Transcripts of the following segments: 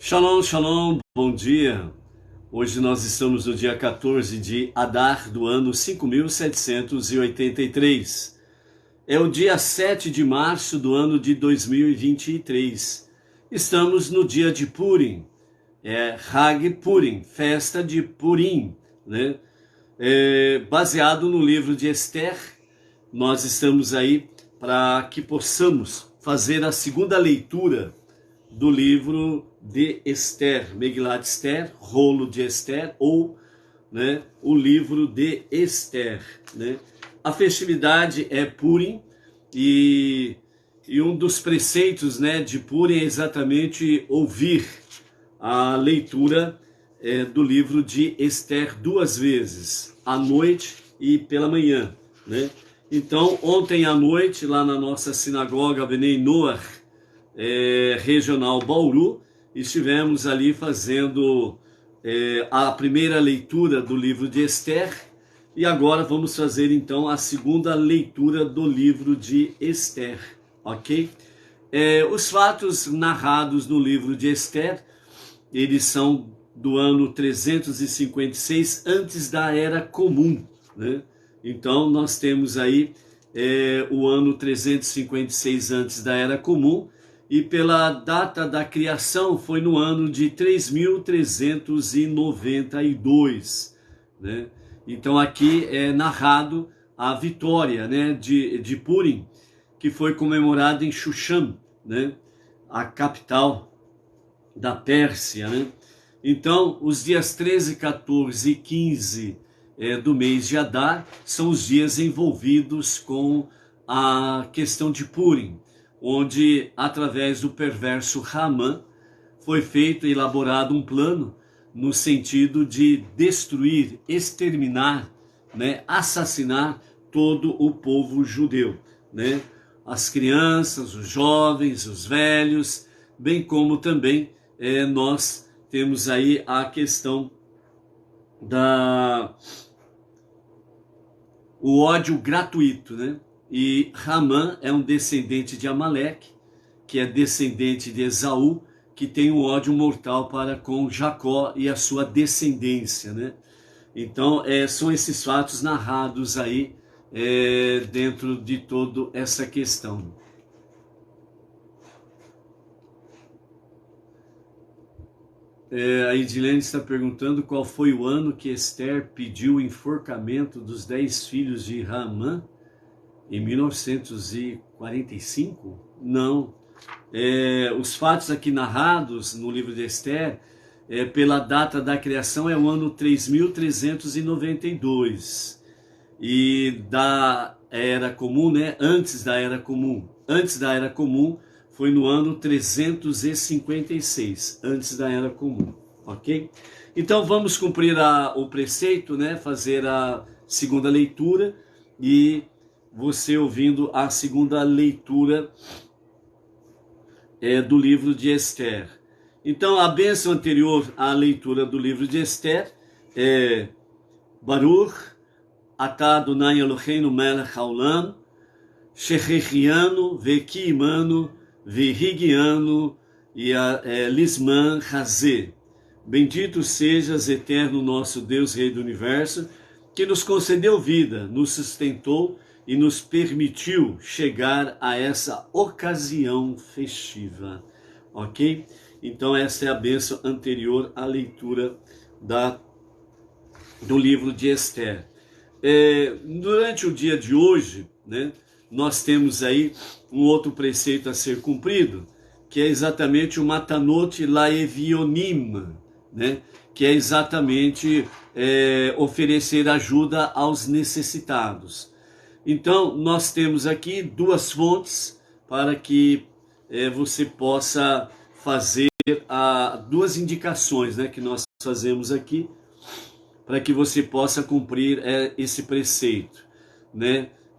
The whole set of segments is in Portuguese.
Shalom, shalom, bom dia. Hoje nós estamos no dia 14 de Adar do ano 5783. É o dia 7 de março do ano de 2023. Estamos no dia de Purim, Hag Purim, festa de Purim, né? Baseado no livro de Esther, nós estamos aí para que possamos fazer a segunda leitura do livro de Esther, Megilat Esther, rolo de Esther, ou o livro de Esther. A festividade é Purim, e um dos preceitos de Purim é exatamente ouvir a leitura do livro de Esther duas vezes, à noite e pela manhã. Então, ontem à noite, lá na nossa sinagoga Bnei Noach, regional Bauru, estivemos ali fazendo a primeira leitura do livro de Esther, e agora vamos fazer então a segunda leitura do livro de Esther, ok? Os fatos narrados no livro de Esther, eles são do ano 356 antes da Era Comum, Então nós temos aí o ano 356 antes da Era Comum, e pela data da criação foi no ano de 3392, Então aqui é narrado a vitória de Purim, que foi comemorada em Shushan, a capital da Pérsia, Então os dias 13, 14 e 15 do mês de Adar são os dias envolvidos com a questão de Purim, onde, através do perverso Haman, foi feito e elaborado um plano no sentido de destruir, exterminar, assassinar todo o povo judeu, as crianças, os jovens, os velhos, bem como também nós temos aí a questão o ódio gratuito, E Haman é um descendente de Amaleque, que é descendente de Esaú, que tem um ódio mortal para com Jacó e a sua descendência, Então, são esses fatos narrados aí dentro de toda essa questão. A Edilene está perguntando qual foi o ano que Esther pediu o enforcamento dos 10 filhos de Haman. Em 1945? Não. Os fatos aqui narrados no livro de Esther, pela data da criação, é o ano 3392. E da Era Comum, antes da Era Comum. Antes da Era Comum foi no ano 356, antes da Era Comum. Ok? Então vamos cumprir o preceito, fazer a segunda leitura, e você ouvindo a segunda leitura do livro de Esther. Então, a bênção anterior à leitura do livro de Esther é Baruch atah Adonai Eloheinu melech haolam, shechechianu vekiimanu vehigianu lisman hazeh. Bendito sejas, eterno nosso Deus, Rei do Universo, que nos concedeu vida, nos sustentou e nos permitiu chegar a essa ocasião festiva, ok? Então essa é a bênção anterior à leitura do livro de Esther. Durante o dia de hoje, nós temos aí um outro preceito a ser cumprido, que é exatamente o Matanot Laevionim, que é exatamente oferecer ajuda aos necessitados. Então, nós temos aqui duas fontes para que você possa fazer duas indicações que nós fazemos aqui, para que você possa cumprir esse preceito.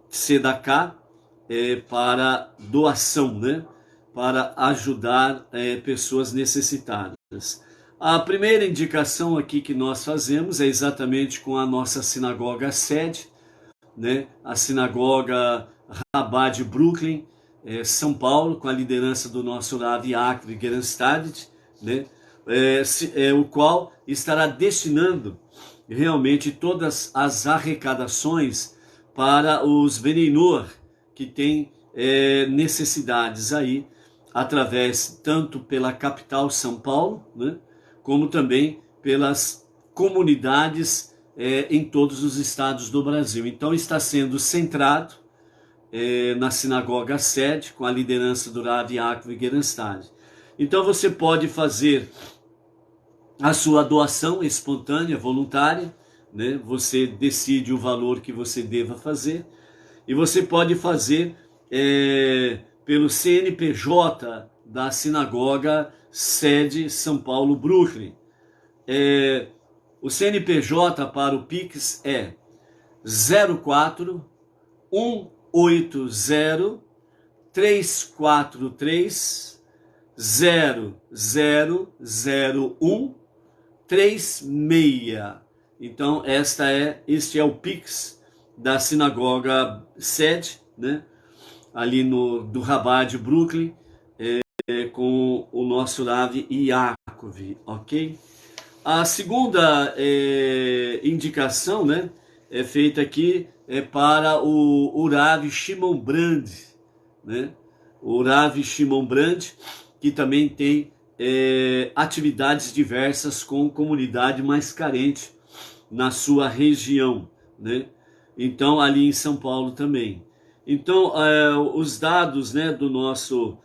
Sedaká para doação, para ajudar pessoas necessitadas. A primeira indicação aqui que nós fazemos é exatamente com a nossa sinagoga sede, a sinagoga Rabá de Brooklyn, São Paulo, com a liderança do nosso Rav Yaakov Gerenstad, o qual estará destinando realmente todas as arrecadações para os Beneinor, que têm necessidades aí, através tanto pela capital São Paulo, né, como também pelas comunidades em todos os estados do Brasil. Então está sendo centrado na sinagoga sede, com a liderança do Rav Yaakov Gerenstad. Então você pode fazer a sua doação espontânea, voluntária, né? Você decide o valor que você deva fazer, e você pode fazer pelo CNPJ da sinagoga sede São Paulo Brooklyn. O CNPJ para o Pix é 04 180 343 0001 36. Então este é o Pix da sinagoga sede, né? Ali do Rabá de Brooklyn, com o nosso Rav Yaakov, ok? A segunda indicação, né, é feita aqui para o Rav Shimon Brand, né? O Rav Shimon Brand, que também tem atividades diversas com comunidade mais carente na sua região, né? Então, ali em São Paulo também. Então, os dados, né, do nosso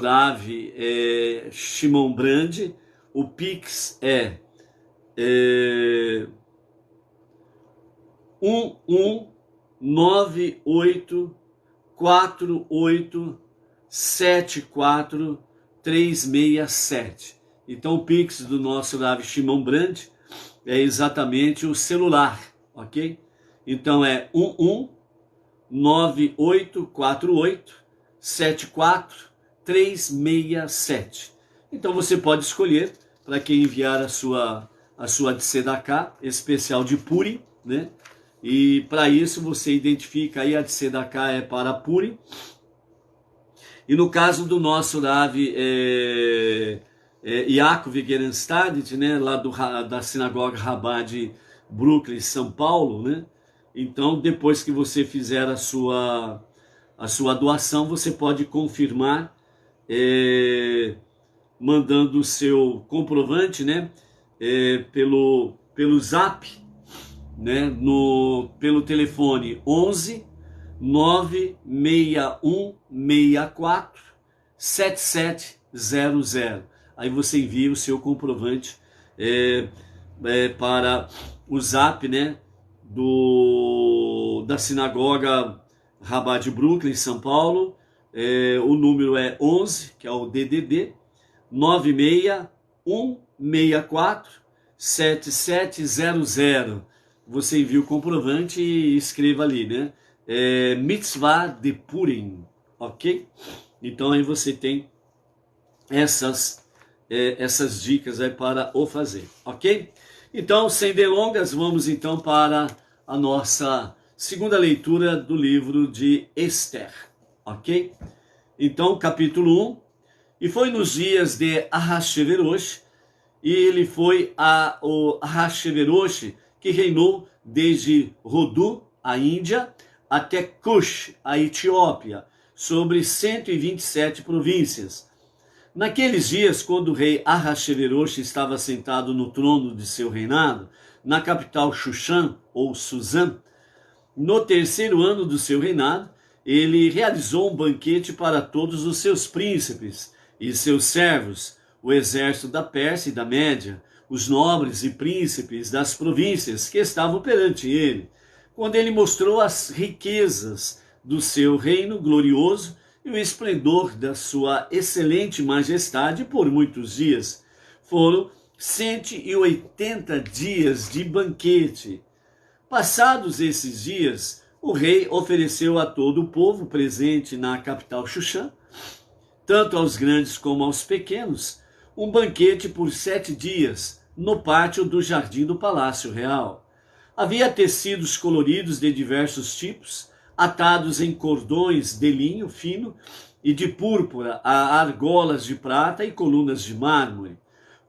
Rav Shimon Brand, o Pix é 1198487437. Então o Pix do nosso Rav Shimon Brand é exatamente o celular, ok? Então é 1198487437. Então você pode escolher para quem enviar a sua tzedakah especial de Purim, né? E para isso você identifica aí a tzedakah é para Purim. E no caso do nosso Rav Yaakov Gerenstad, né, lá da sinagoga Rabá de Brooklyn, São Paulo, né? Então, depois que você fizer a sua doação, você pode confirmar mandando o seu comprovante, né, pelo Zap, né, pelo telefone 11 96164 7700. Aí você envia o seu comprovante para o Zap, né, da sinagoga Rabá de Brooklyn, São Paulo. O número é 11, que é o DDD 961647700. Você envia o comprovante e escreva ali, né? Mitzvah de Purim, ok? Então aí você tem essas dicas aí para o fazer, ok? Então, sem delongas, vamos então para a nossa segunda leitura do livro de Esther, ok? Então, capítulo 1. E foi nos dias de Ahasverosh, e ele foi o Ahasverosh que reinou desde Rodu, a Índia, até Cush, a Etiópia, sobre 127 províncias. Naqueles dias, quando o rei Ahasverosh estava sentado no trono de seu reinado, na capital Shushan, ou Suzã, no terceiro ano do seu reinado, ele realizou um banquete para todos os seus príncipes e seus servos, o exército da Pérsia e da Média, os nobres e príncipes das províncias que estavam perante ele, quando ele mostrou as riquezas do seu reino glorioso e o esplendor da sua excelente majestade por muitos dias. Foram 180 dias de banquete. Passados esses dias, o rei ofereceu a todo o povo presente na capital Xuxã, tanto aos grandes como aos pequenos, um banquete por 7 dias no pátio do jardim do Palácio Real. Havia tecidos coloridos de diversos tipos, atados em cordões de linho fino e de púrpura a argolas de prata e colunas de mármore.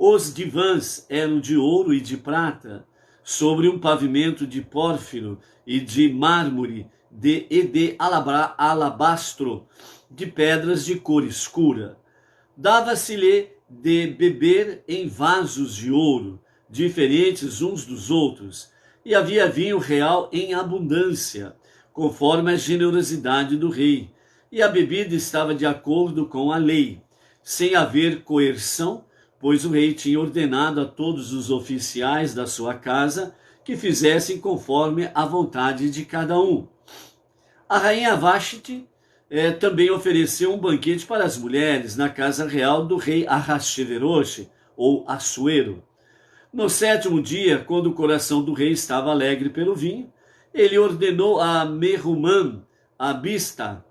Os divãs eram de ouro e de prata, sobre um pavimento de pórfiro e de mármore e de alabastro, de pedras de cor escura. Dava-se-lhe de beber em vasos de ouro, diferentes uns dos outros, e havia vinho real em abundância, conforme a generosidade do rei, e a bebida estava de acordo com a lei, sem haver coerção, pois o rei tinha ordenado a todos os oficiais da sua casa que fizessem conforme a vontade de cada um. A rainha Vashti também ofereceu um banquete para as mulheres na casa real do rei Ahasverosh, ou Assuero. No 7º dia, quando o coração do rei estava alegre pelo vinho, ele ordenou a Mehumã, a Bista,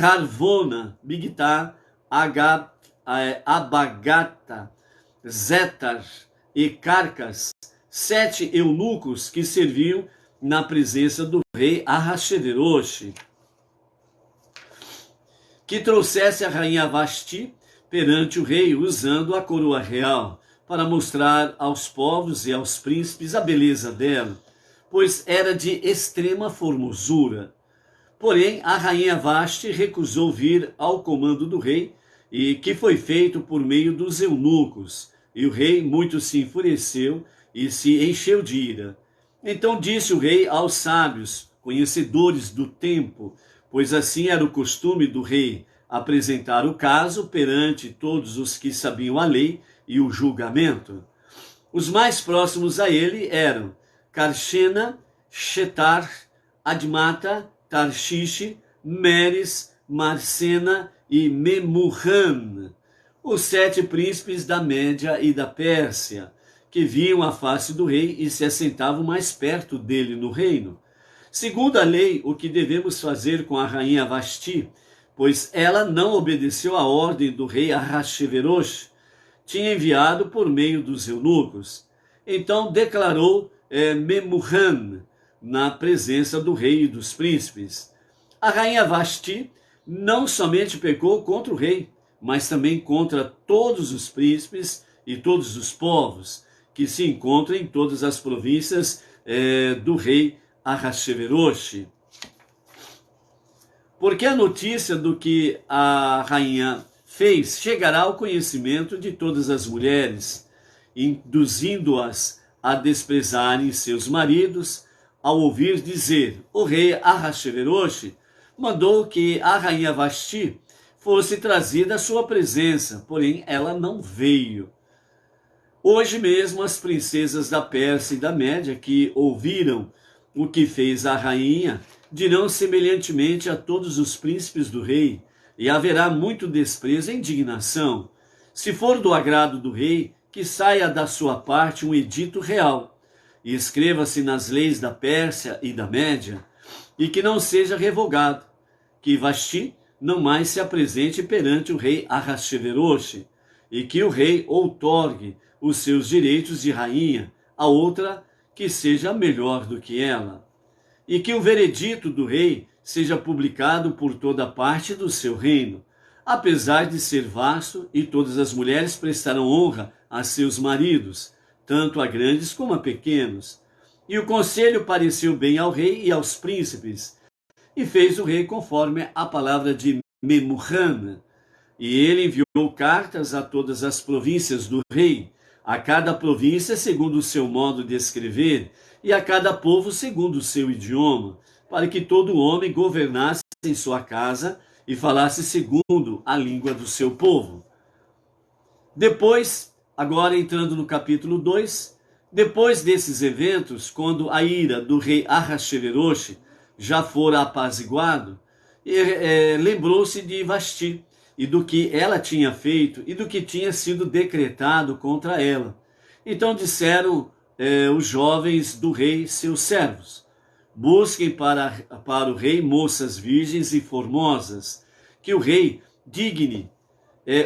Harvona, Bigtá, Abagata, Zetar e Carcas, 7 eunucos que serviam na presença do rei Ahasverosh, que trouxesse a rainha Vashti perante o rei usando a coroa real, para mostrar aos povos e aos príncipes a beleza dela, pois era de extrema formosura. Porém, a rainha Vashti recusou vir ao comando do rei, e que foi feito por meio dos eunucos. E o rei muito se enfureceu e se encheu de ira. Então disse o rei aos sábios, conhecedores do tempo, pois assim era o costume do rei, apresentar o caso perante todos os que sabiam a lei e o julgamento. Os mais próximos a ele eram Carshena, Shetar, Admata, Tarshish, Meres, Marsena e Memuhan, os 7 príncipes da Média e da Pérsia, que viam a face do rei e se assentavam mais perto dele no reino. Segundo a lei, o que devemos fazer com a rainha Vashti, pois ela não obedeceu à ordem do rei Ahasverosh, tinha enviado por meio dos eunucos. Então declarou Memuhan na presença do rei e dos príncipes. A rainha Vashti não somente pecou contra o rei, mas também contra todos os príncipes e todos os povos que se encontram em todas as províncias do rei Ahasverosh. Porque a notícia do que a rainha fez chegará ao conhecimento de todas as mulheres, induzindo-as a desprezarem seus maridos, ao ouvir dizer: o rei Ahasverosh mandou que a rainha Vashti fosse trazida à sua presença, porém ela não veio. Hoje mesmo as princesas da Pérsia e da Média que ouviram o que fez a rainha dirão semelhantemente a todos os príncipes do rei, e haverá muito desprezo e indignação. Se for do agrado do rei, que saia da sua parte um edito real, e escreva-se nas leis da Pérsia e da Média, e que não seja revogado, que Vashti não mais se apresente perante o rei Ahasverosh, e que o rei outorgue os seus direitos de rainha a outra que seja melhor do que ela, e que o veredito do rei seja publicado por toda parte do seu reino, apesar de ser vasto, e todas as mulheres prestarão honra a seus maridos, tanto a grandes como a pequenos. E o conselho pareceu bem ao rei e aos príncipes, e fez o rei conforme a palavra de Memuhan. E ele enviou cartas a todas as províncias do rei, a cada província segundo o seu modo de escrever, e a cada povo segundo o seu idioma, para que todo homem governasse em sua casa e falasse segundo a língua do seu povo. Depois, agora entrando no capítulo 2, depois desses eventos, quando a ira do rei Ahasverosh já fora apaziguado, lembrou-se de Vashti e do que ela tinha feito e do que tinha sido decretado contra ela. Então disseram os jovens do rei, seus servos: busquem para o rei moças virgens e formosas, que o rei digne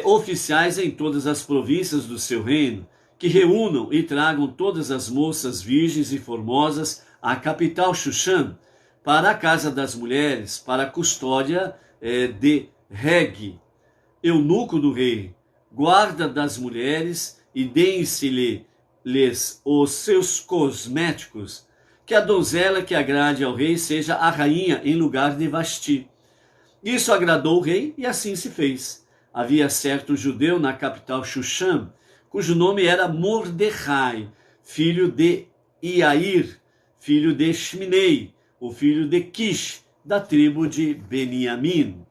oficiais em todas as províncias do seu reino, que reúnam e tragam todas as moças virgens e formosas à capital Shushan, para a casa das mulheres, para a custódia de Reg, eunuco do rei, guarda das mulheres, e deem-se-lhes os seus cosméticos, que a donzela que agrade ao rei seja a rainha em lugar de Vasti. Isso agradou o rei e assim se fez. Havia certo judeu na capital Xuxã, cujo nome era Mordecai, filho de Iair, filho de Shimei, o filho de Quish, da tribo de Beniamim,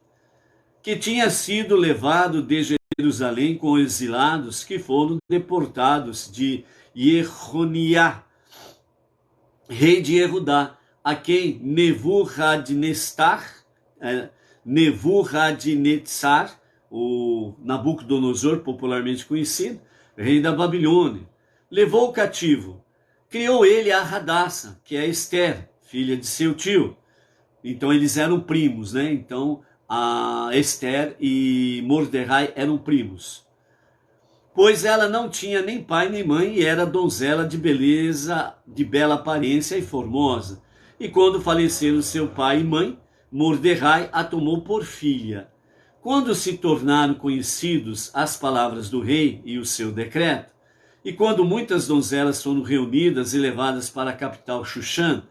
que tinha sido levado de Jerusalém com exilados que foram deportados de Jehoniá, rei de Judá, a quem Nebuchadnezzar, o Nabucodonosor, popularmente conhecido, rei da Babilônia, levou cativo. Criou ele a Hadassah, que é Esther, filha de seu tio. Então eles eram primos, né? Então a Esther e Mordecai eram primos. Pois ela não tinha nem pai nem mãe e era donzela de beleza, de bela aparência e formosa. E quando faleceram seu pai e mãe, Mordecai a tomou por filha. Quando se tornaram conhecidos as palavras do rei e o seu decreto, e quando muitas donzelas foram reunidas e levadas para a capital Xuxã,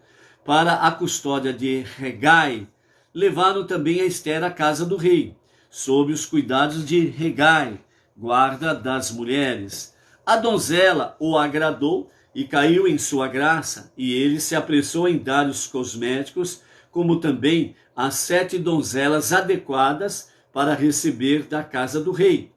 para a custódia de Hegai, levaram também a Esther à casa do rei, sob os cuidados de Hegai, guarda das mulheres. A donzela o agradou e caiu em sua graça, e ele se apressou em dar os cosméticos, como também as 7 donzelas adequadas para receber da casa do rei.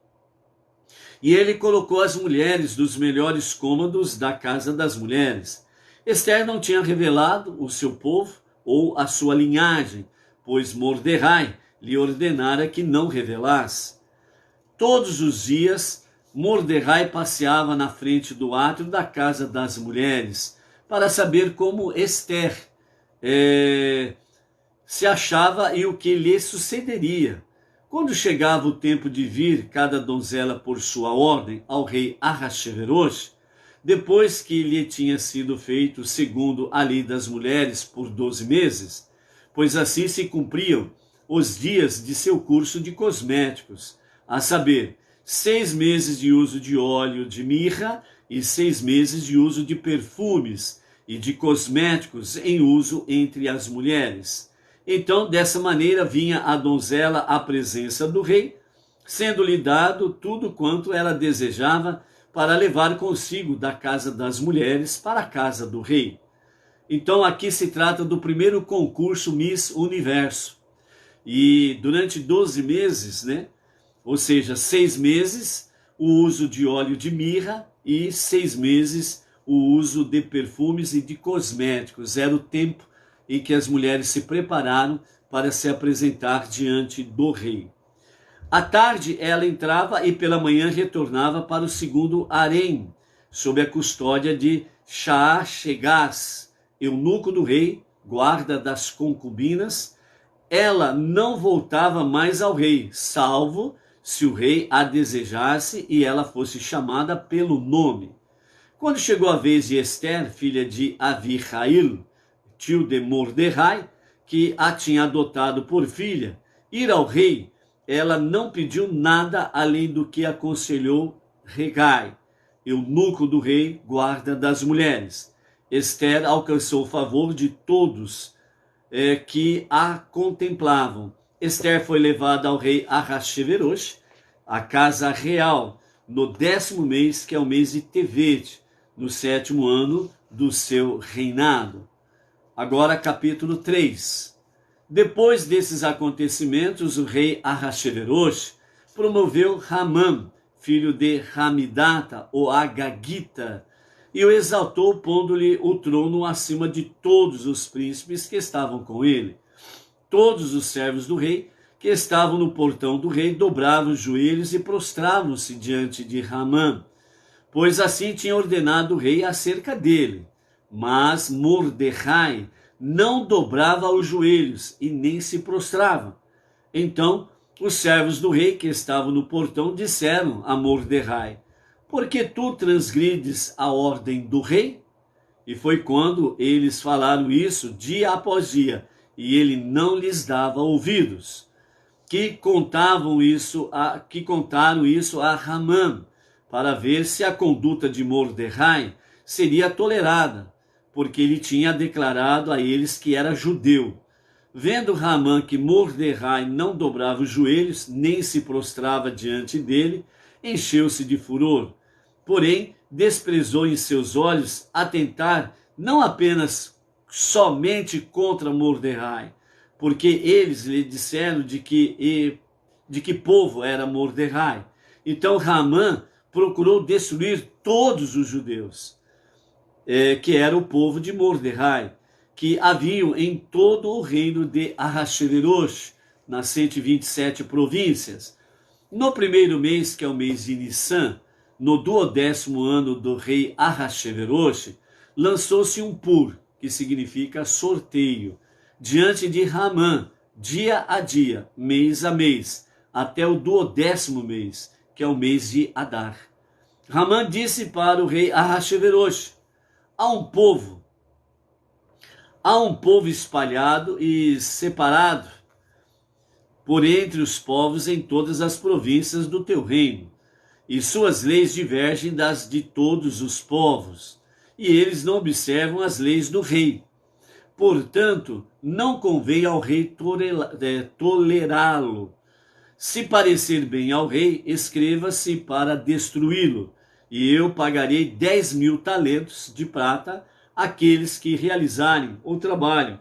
E ele colocou as mulheres dos melhores cômodos da casa das mulheres. Esther não tinha revelado o seu povo ou a sua linhagem, pois Mordecai lhe ordenara que não revelasse. Todos os dias, Mordecai passeava na frente do átrio da casa das mulheres para saber como Esther se achava e o que lhe sucederia. Quando chegava o tempo de vir cada donzela por sua ordem ao rei Ahasverosh, depois que lhe tinha sido feito segundo a lei das mulheres por 12 meses, pois assim se cumpriam os dias de seu curso de cosméticos, a saber, 6 meses de uso de óleo de mirra e 6 meses de uso de perfumes e de cosméticos em uso entre as mulheres. Então, dessa maneira, vinha a donzela à presença do rei, sendo-lhe dado tudo quanto ela desejava para levar consigo da casa das mulheres para a casa do rei. Então, aqui se trata do primeiro concurso Miss Universo. E durante 12 meses, né? Ou seja, 6 meses o uso de óleo de mirra e 6 meses o uso de perfumes e de cosméticos. Era o tempo em que as mulheres se prepararam para se apresentar diante do rei. À tarde ela entrava e pela manhã retornava para o segundo harém, sob a custódia de Shashegaz, eunuco do rei, guarda das concubinas. Ela não voltava mais ao rei, salvo se o rei a desejasse e ela fosse chamada pelo nome. Quando chegou a vez de Esther, filha de Avihail, tio de Mordecai, que a tinha adotado por filha, ir ao rei, ela não pediu nada além do que aconselhou Hegai, eunuco do rei, guarda das mulheres. Esther alcançou o favor de todos que a contemplavam. Esther foi levada ao rei Ahasverosh, à casa real, no 10º mês, que é o mês de Tevet, no 7º ano do seu reinado. Agora, capítulo 3. Depois desses acontecimentos, o rei Ahasverosh promoveu Ramã, filho de Hamidata, o Agagita, e o exaltou, pondo-lhe o trono acima de todos os príncipes que estavam com ele. Todos os servos do rei que estavam no portão do rei dobravam os joelhos e prostravam-se diante de Ramã, pois assim tinha ordenado o rei acerca dele. Mas Mordecai não dobrava os joelhos e nem se prostrava. Então os servos do rei que estavam no portão disseram a Mordecai: por que tu transgrides a ordem do rei? E foi quando eles falaram isso dia após dia, e ele não lhes dava ouvidos, que contaram isso a Ramã, para ver se a conduta de Mordecai seria tolerada, porque ele tinha declarado a eles que era judeu. Vendo Ramã que Mordecai não dobrava os joelhos, nem se prostrava diante dele, encheu-se de furor. Porém, desprezou em seus olhos atentar não apenas somente contra Mordecai, porque eles lhe disseram de que povo era Mordecai. Então Ramã procurou destruir todos os judeus, que era o povo de Mordecai, que haviam em todo o reino de Ahasverosh, nas 127 províncias. No primeiro mês, que é o mês de Nissan, no 12º ano do rei Ahasverosh, lançou-se um pur, que significa sorteio, diante de Ramã, dia a dia, mês a mês, até o 12º mês, que é o mês de Adar. Ramã disse para o rei Ahasverosh: há um povo espalhado e separado por entre os povos em todas as províncias do teu reino, e suas leis divergem das de todos os povos, e eles não observam as leis do rei. Portanto, não convém ao rei tolerá-lo. Se parecer bem ao rei, escreva-se para destruí-lo, e eu pagarei 10.000 talentos de prata àqueles que realizarem o trabalho,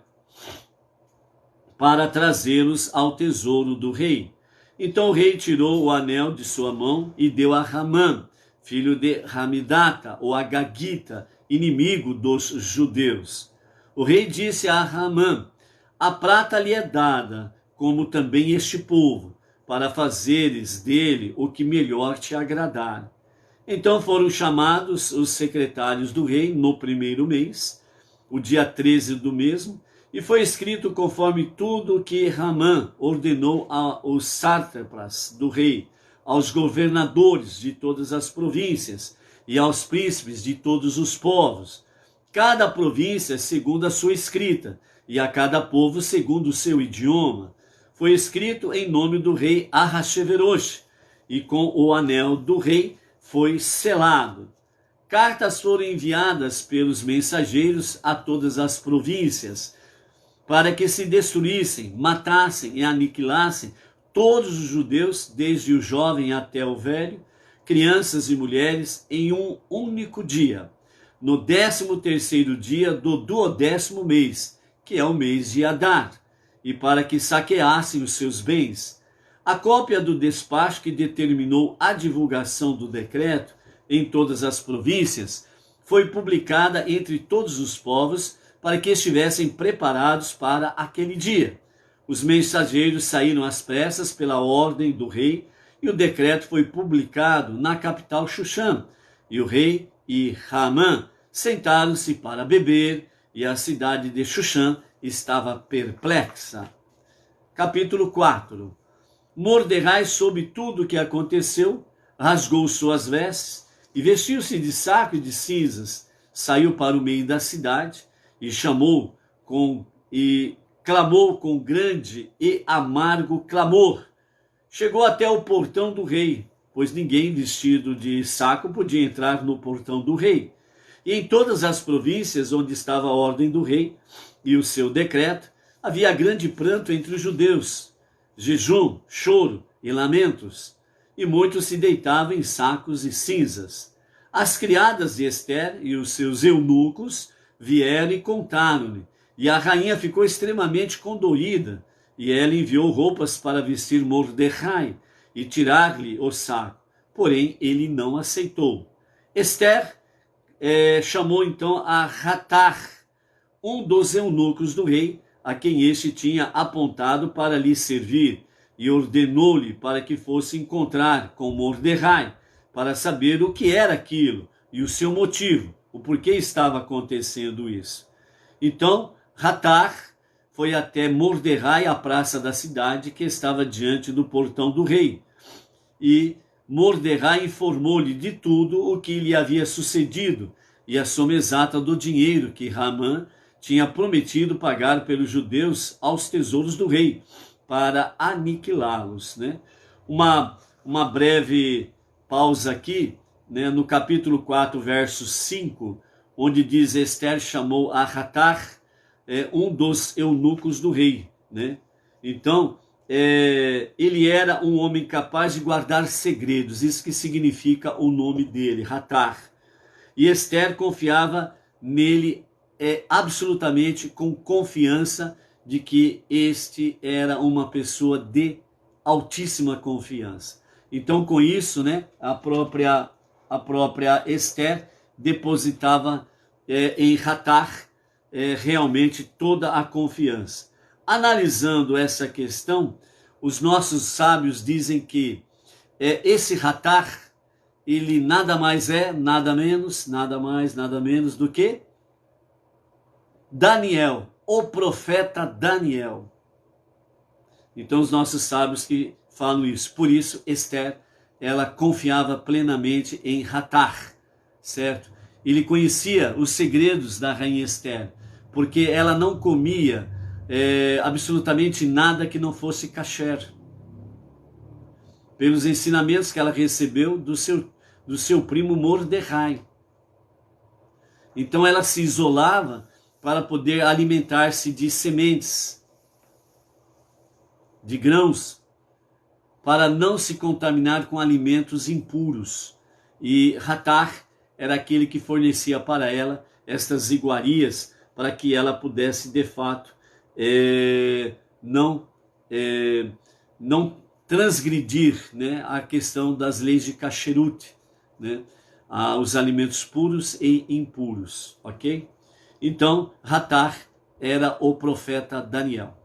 para trazê-los ao tesouro do rei. Então o rei tirou o anel de sua mão e deu a Ramã, filho de Ramidata, ou Agagita, inimigo dos judeus. O rei disse a Ramã: a prata lhe é dada, como também este povo, para fazeres dele o que melhor te agradar. Então foram chamados os secretários do rei no primeiro mês, o dia 13 do mesmo, e foi escrito conforme tudo o que Ramã ordenou aos sátrapas do rei, aos governadores de todas as províncias e aos príncipes de todos os povos, cada província segundo a sua escrita, e a cada povo segundo o seu idioma. Foi escrito em nome do rei Ahasverosh, e com o anel do rei foi selado. Cartas foram enviadas pelos mensageiros a todas as províncias, para que se destruíssem, matassem e aniquilassem todos os judeus, desde o jovem até o velho, crianças e mulheres, em um único dia, no 13º dia do 12º mês, que é o mês de Adar, e para que saqueassem os seus bens. A cópia do despacho que determinou a divulgação do decreto em todas as províncias foi publicada entre todos os povos, para que estivessem preparados para aquele dia. Os mensageiros saíram às pressas pela ordem do rei, e o decreto foi publicado na capital Xuxã. E o rei e Ramã sentaram-se para beber, e a cidade de Xuxã estava perplexa. Capítulo 4. Mordecai soube tudo o que aconteceu, rasgou suas vestes, e vestiu-se de saco e de cinzas, saiu para o meio da cidade, e clamou com grande e amargo clamor. Chegou até o portão do rei, pois ninguém vestido de saco podia entrar no portão do rei. E em todas as províncias onde estava a ordem do rei e o seu decreto, havia grande pranto entre os judeus, jejum, choro e lamentos, e muitos se deitavam em sacos e cinzas. As criadas de Ester e os seus eunucos vieram e contaram-lhe, e a rainha ficou extremamente condoída, e ela enviou roupas para vestir Mordecai e tirar-lhe o saco, porém ele não aceitou. Ester chamou então a Hatar, um dos eunucos do rei, a quem este tinha apontado para lhe servir, e ordenou-lhe para que fosse encontrar com Mordecai, para saber o que era aquilo e o seu motivo, o porquê estava acontecendo isso. Então, Hatar foi até Mordecai, à praça da cidade, que estava diante do portão do rei. E Mordecai informou-lhe de tudo o que lhe havia sucedido e a soma exata do dinheiro que Ramã tinha prometido pagar pelos judeus aos tesouros do rei, para aniquilá-los, né? Uma breve pausa aqui. né, no capítulo 4, verso 5, onde diz: Esther chamou a Hatar, um dos eunucos do rei, né? Então, ele era um homem capaz de guardar segredos, isso que significa o nome dele, Hatar. E Esther confiava nele absolutamente, com confiança de que este era uma pessoa de altíssima confiança. Então, com isso, né, a própria Esther depositava em Hatar realmente toda a confiança. Analisando essa questão, os nossos sábios dizem que esse Hatar, ele nada mais nada menos, nada mais, nada menos do que Daniel, o profeta Daniel. Então os nossos sábios que falam isso. Por isso Esther, ela confiava plenamente em Hatar, certo? Ele conhecia os segredos da rainha Esther, porque ela não comia absolutamente nada que não fosse kasher, pelos ensinamentos que ela recebeu do seu primo Mordecai. Então ela se isolava para poder alimentar-se de sementes, de grãos, para não se contaminar com alimentos impuros. E Hatar era aquele que fornecia para ela estas iguarias, para que ela pudesse de fato não transgredir, né, a questão das leis de kasherut, né, os alimentos puros e impuros, ok? Então, Hatar era o profeta Daniel.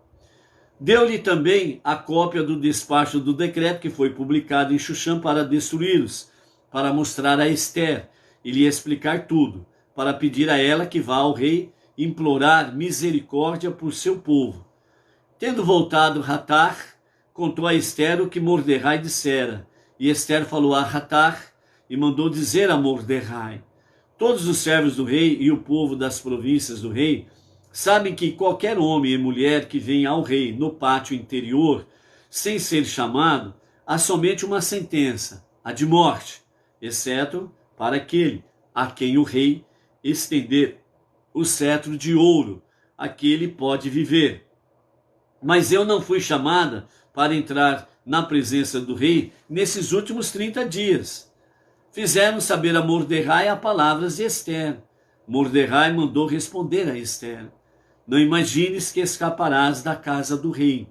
Deu-lhe também a cópia do despacho do decreto que foi publicado em Xuxã para destruí-los, para mostrar a Esther e lhe explicar tudo, para pedir a ela que vá ao rei implorar misericórdia por seu povo. Tendo voltado Hatar, contou a Esther o que Mordecai dissera, e Esther falou a Hatar e mandou dizer a Mordecai: todos os servos do rei e o povo das províncias do rei sabem que qualquer homem e mulher que venha ao rei no pátio interior, sem ser chamado, há somente uma sentença, a de morte, exceto para aquele a quem o rei estender o cetro de ouro, aquele pode viver. Mas eu não fui chamada para entrar na presença do rei nesses últimos 30 dias. Fizeram saber a Mordecai as palavras de Esther. Mordecai mandou responder a Esther: não imagines que escaparás da casa do rei,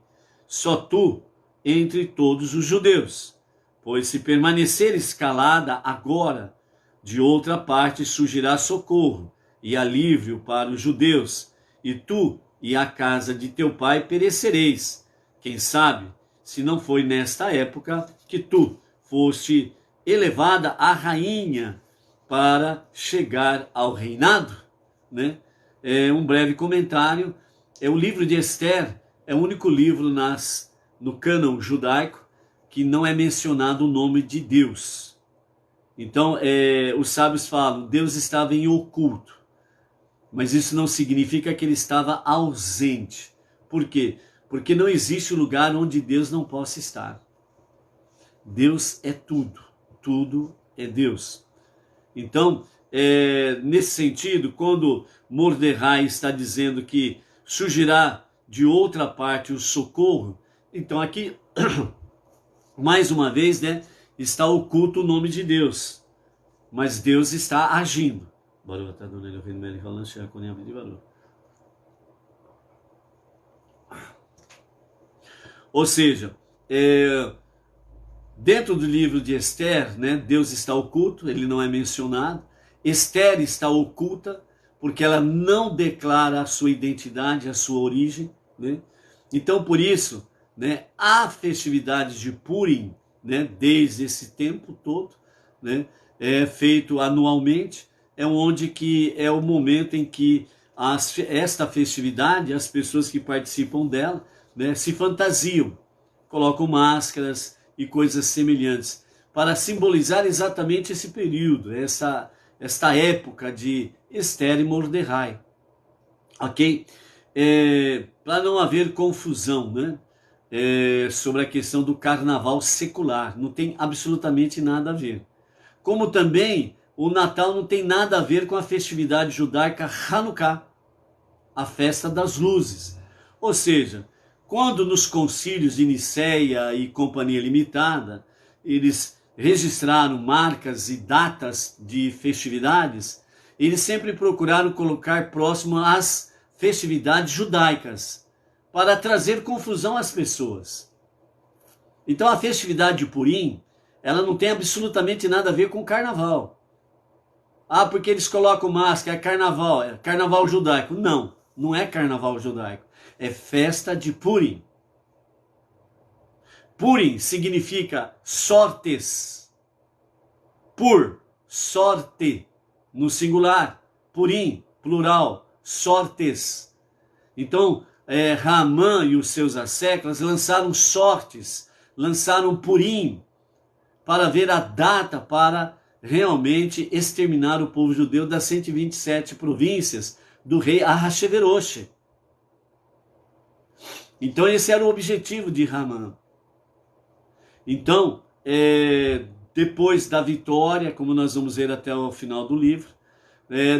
só tu entre todos os judeus. Pois se permaneceres calada agora, de outra parte surgirá socorro e alívio para os judeus, e tu e a casa de teu pai perecereis. Quem sabe, se não foi nesta época que tu foste elevada a rainha para chegar ao reinado, né? Um breve comentário. O livro de Esther é o único livro no cânon judaico que não é mencionado o nome de Deus. Então, os sábios falam, Deus estava em oculto. Mas isso não significa que ele estava ausente. Por quê? Porque não existe lugar onde Deus não possa estar. Deus é tudo. Tudo é Deus. Então, nesse sentido, quando Mordecai está dizendo que surgirá de outra parte o socorro, então aqui, mais uma vez, né, está oculto o nome de Deus. Mas Deus está agindo. Ou seja, dentro do livro de Esther, né, Deus está oculto, ele não é mencionado. Esther está oculta porque ela não declara a sua identidade, a sua origem, né? Então, por isso, né, a festividade de Purim, né, desde esse tempo todo, né, é feito anualmente, onde que é o momento em que esta festividade, as pessoas que participam dela, né, se fantasiam, colocam máscaras e coisas semelhantes, para simbolizar exatamente esse período, esta época de Esther e Mordecai, ok? Para não haver confusão, né, sobre a questão do carnaval secular, não tem absolutamente nada a ver. como também o Natal não tem nada a ver com a festividade judaica Hanukkah, a festa das luzes. Ou seja, quando nos concílios de Nicéia e Companhia Limitada, eles registraram marcas e datas de festividades, eles sempre procuraram colocar próximo às festividades judaicas, para trazer confusão às pessoas. Então a festividade de Purim, ela não tem absolutamente nada a ver com carnaval. Ah, porque eles colocam máscara, é carnaval judaico. Não, não é carnaval judaico, é festa de Purim. Purim significa sortes. Pur, sorte, no singular. Purim, plural, sortes. Então, Ramã e os seus asseclas lançaram sortes, lançaram Purim, para ver a data para realmente exterminar o povo judeu das 127 províncias do rei Ahasverosh. Então esse era o objetivo de Ramã. Então, depois da vitória, como nós vamos ver até o final do livro,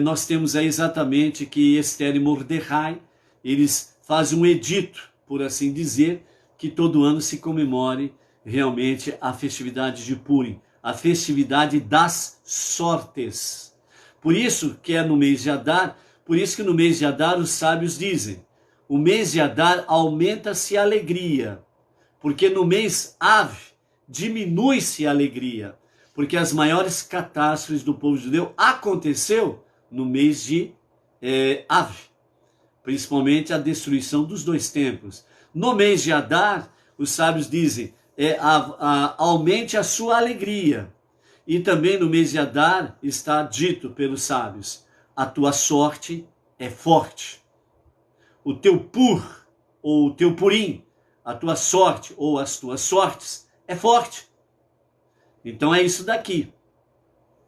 nós temos aí exatamente que Esther e Mordecai, eles fazem um edito, por assim dizer, que todo ano se comemore realmente a festividade de Purim, a festividade das sortes. Por isso que é no mês de Adar, por isso que no mês de Adar os sábios dizem, o mês de Adar aumenta-se a alegria, porque no mês Av diminui-se a alegria, porque as maiores catástrofes do povo judeu aconteceu no mês de Av, principalmente a destruição dos 2 templos. No mês de Adar, os sábios dizem, aumente a sua alegria. E também no mês de Adar está dito pelos sábios, a tua sorte é forte. O teu pur, ou o teu purim, a tua sorte, ou as tuas sortes, é forte. Então é isso daqui.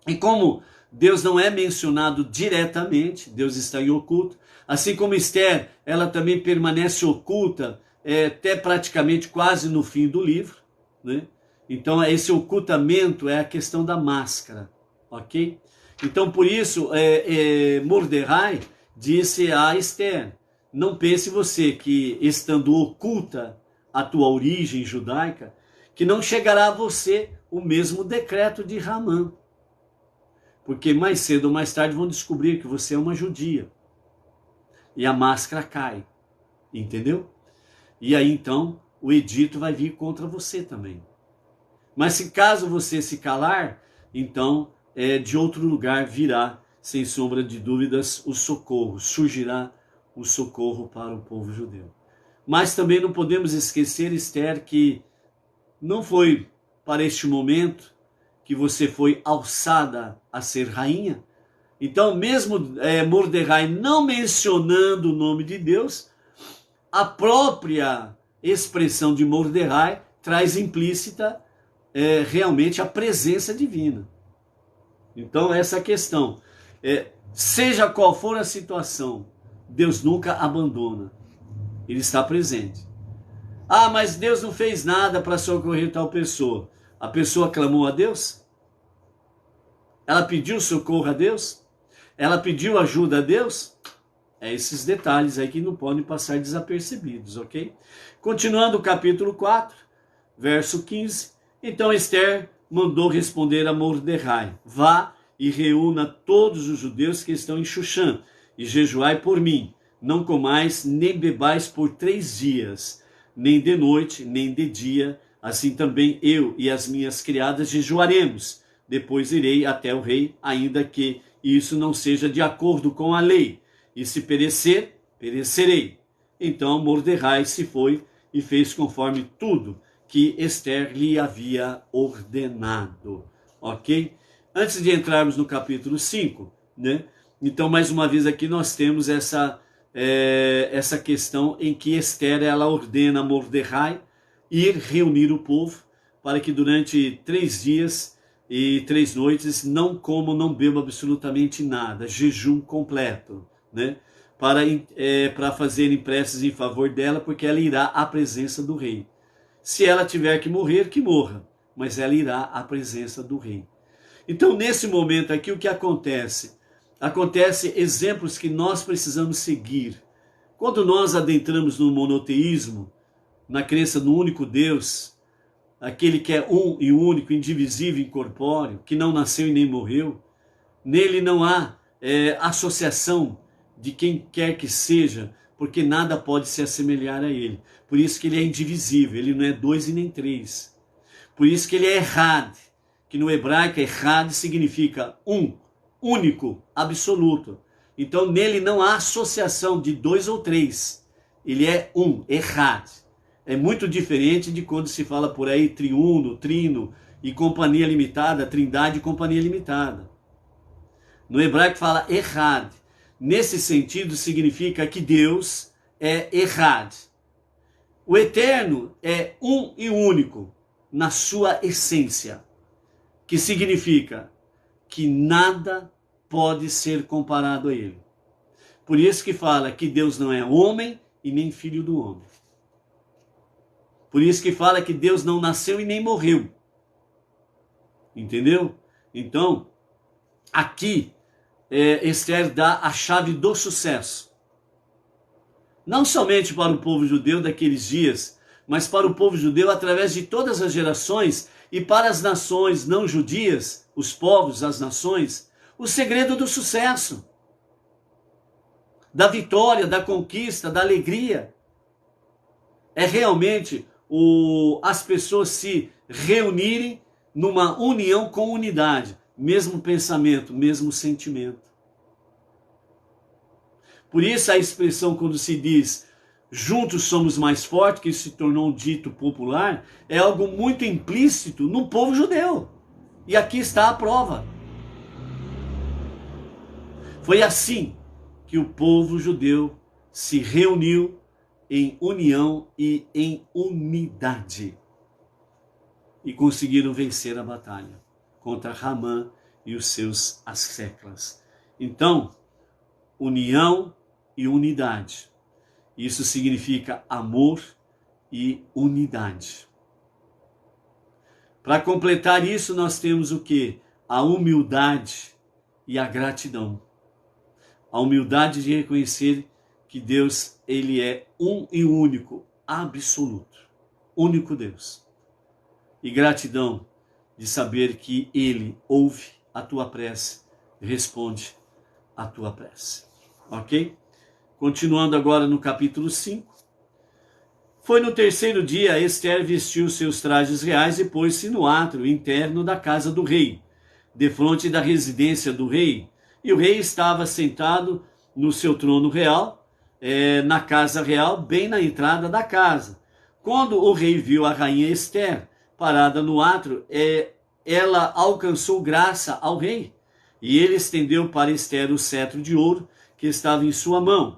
E como Deus não é mencionado diretamente, Deus está em oculto, assim como Esther, ela também permanece oculta, até praticamente quase no fim do livro, né? Então esse ocultamento é a questão da máscara, ok? Então por isso Mordecai disse a Esther, não pense você que estando oculta a tua origem judaica, que não chegará a você o mesmo decreto de Ramã, porque mais cedo ou mais tarde vão descobrir que você é uma judia, e a máscara cai, entendeu? E aí então o edito vai vir contra você também. Mas se caso você se calar, então de outro lugar virá, sem sombra de dúvidas, o socorro. Surgirá o socorro para o povo judeu. Mas também não podemos esquecer, Esther, que não foi para este momento que você foi alçada a ser rainha. Então mesmo Mordecai não mencionando o nome de Deus, a própria expressão de Mordecai traz implícita realmente a presença divina. Então essa é a questão. Seja qual for a situação, Deus nunca abandona. Ele está presente. Ah, mas Deus não fez nada para socorrer tal pessoa. A pessoa clamou a Deus? Ela pediu socorro a Deus? Ela pediu ajuda a Deus? Esses detalhes aí que não podem passar desapercebidos, ok? Continuando o capítulo 4, verso 15. Então Esther mandou responder a Mordecai, vá e reúna todos os judeus que estão em Xuxã, e jejuai por mim. Não comais nem bebais por 3 dias, nem de noite, nem de dia. Assim também eu e as minhas criadas jejuaremos. Depois irei até o rei, ainda que isso não seja de acordo com a lei. E se perecer, perecerei. Então Mordecai se foi e fez conforme tudo que Esther lhe havia ordenado. Ok? Antes de entrarmos no capítulo 5, né? Então mais uma vez aqui nós temos essa questão em que Esther ela ordena a Mordecai ir reunir o povo para que durante 3 dias e 3 noites não comam, não bebam absolutamente nada, jejum completo, né? Para fazerem preces em favor dela, porque ela irá à presença do rei. Se ela tiver que morrer, que morra, mas ela irá à presença do rei. Então, nesse momento aqui, o que acontece? Acontece exemplos que nós precisamos seguir. Quando nós adentramos no monoteísmo, na crença no único Deus, aquele que é um e único, indivisível, incorpóreo, que não nasceu e nem morreu, nele não há associação de quem quer que seja, porque nada pode se assemelhar a ele. Por isso que ele é indivisível, ele não é dois e nem três. Por isso que ele é Echad, que no hebraico Echad significa um, único, absoluto. Então nele não há associação de dois ou três, ele é um, Echad. É muito diferente de quando se fala por aí triuno, trino e companhia limitada, trindade e companhia limitada. No hebraico fala Echad. Nesse sentido significa que Deus é Echad. O eterno é um e único na sua essência, que significa que nada pode ser comparado a ele. Por isso que fala que Deus não é homem e nem filho do homem. Por isso que fala que Deus não nasceu e nem morreu. Entendeu? Então, aqui, Esther dá a chave do sucesso. Não somente para o povo judeu daqueles dias, mas para o povo judeu através de todas as gerações e para as nações não judias, os povos, as nações, o segredo do sucesso, da vitória, da conquista, da alegria. É realmente as pessoas se reunirem numa união com unidade, mesmo pensamento, mesmo sentimento. Por isso a expressão quando se diz juntos somos mais fortes, que se tornou um dito popular, é algo muito implícito no povo judeu. E aqui está a prova. Foi assim que o povo judeu se reuniu em união e em unidade. E conseguiram vencer a batalha contra Ramã e os seus asseclas. Então, união e unidade. Isso significa amor e unidade. Para completar isso, nós temos o quê? A humildade e a gratidão. A humildade de reconhecer que Deus, ele é um e único, absoluto, único Deus. E gratidão de saber que ele ouve a tua prece, responde a tua prece. Ok? Continuando agora no capítulo 5. Foi no terceiro dia, Esther vestiu seus trajes reais e pôs-se no átrio interno da casa do rei, defronte da residência do rei. E o rei estava sentado no seu trono real, na casa real, bem na entrada da casa. Quando o rei viu a rainha Esther parada no átrio, ela alcançou graça ao rei. E ele estendeu para Esther o cetro de ouro que estava em sua mão.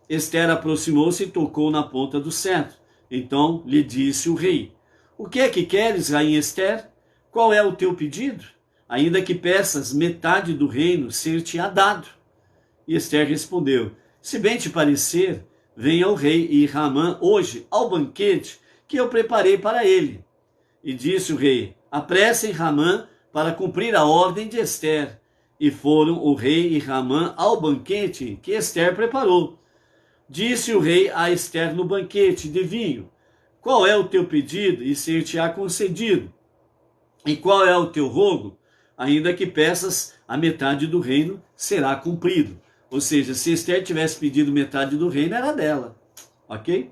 Esther aproximou-se e tocou na ponta do cetro. Então lhe disse o rei: o que é que queres, rainha Esther? Qual é o teu pedido? Ainda que peças metade do reino ser-te-á dado. E Esther respondeu: se bem te parecer, venha o rei e Ramã hoje ao banquete que eu preparei para ele. E disse o rei: apressem Ramã para cumprir a ordem de Esther. E foram o rei e Ramã ao banquete que Esther preparou. Disse o rei a Esther no banquete de vinho: qual é o teu pedido e ser-te-á concedido? E qual é o teu rogo? Ainda que peças a metade do reino, será cumprido. Ou seja, se Esther tivesse pedido metade do reino, era dela. Ok?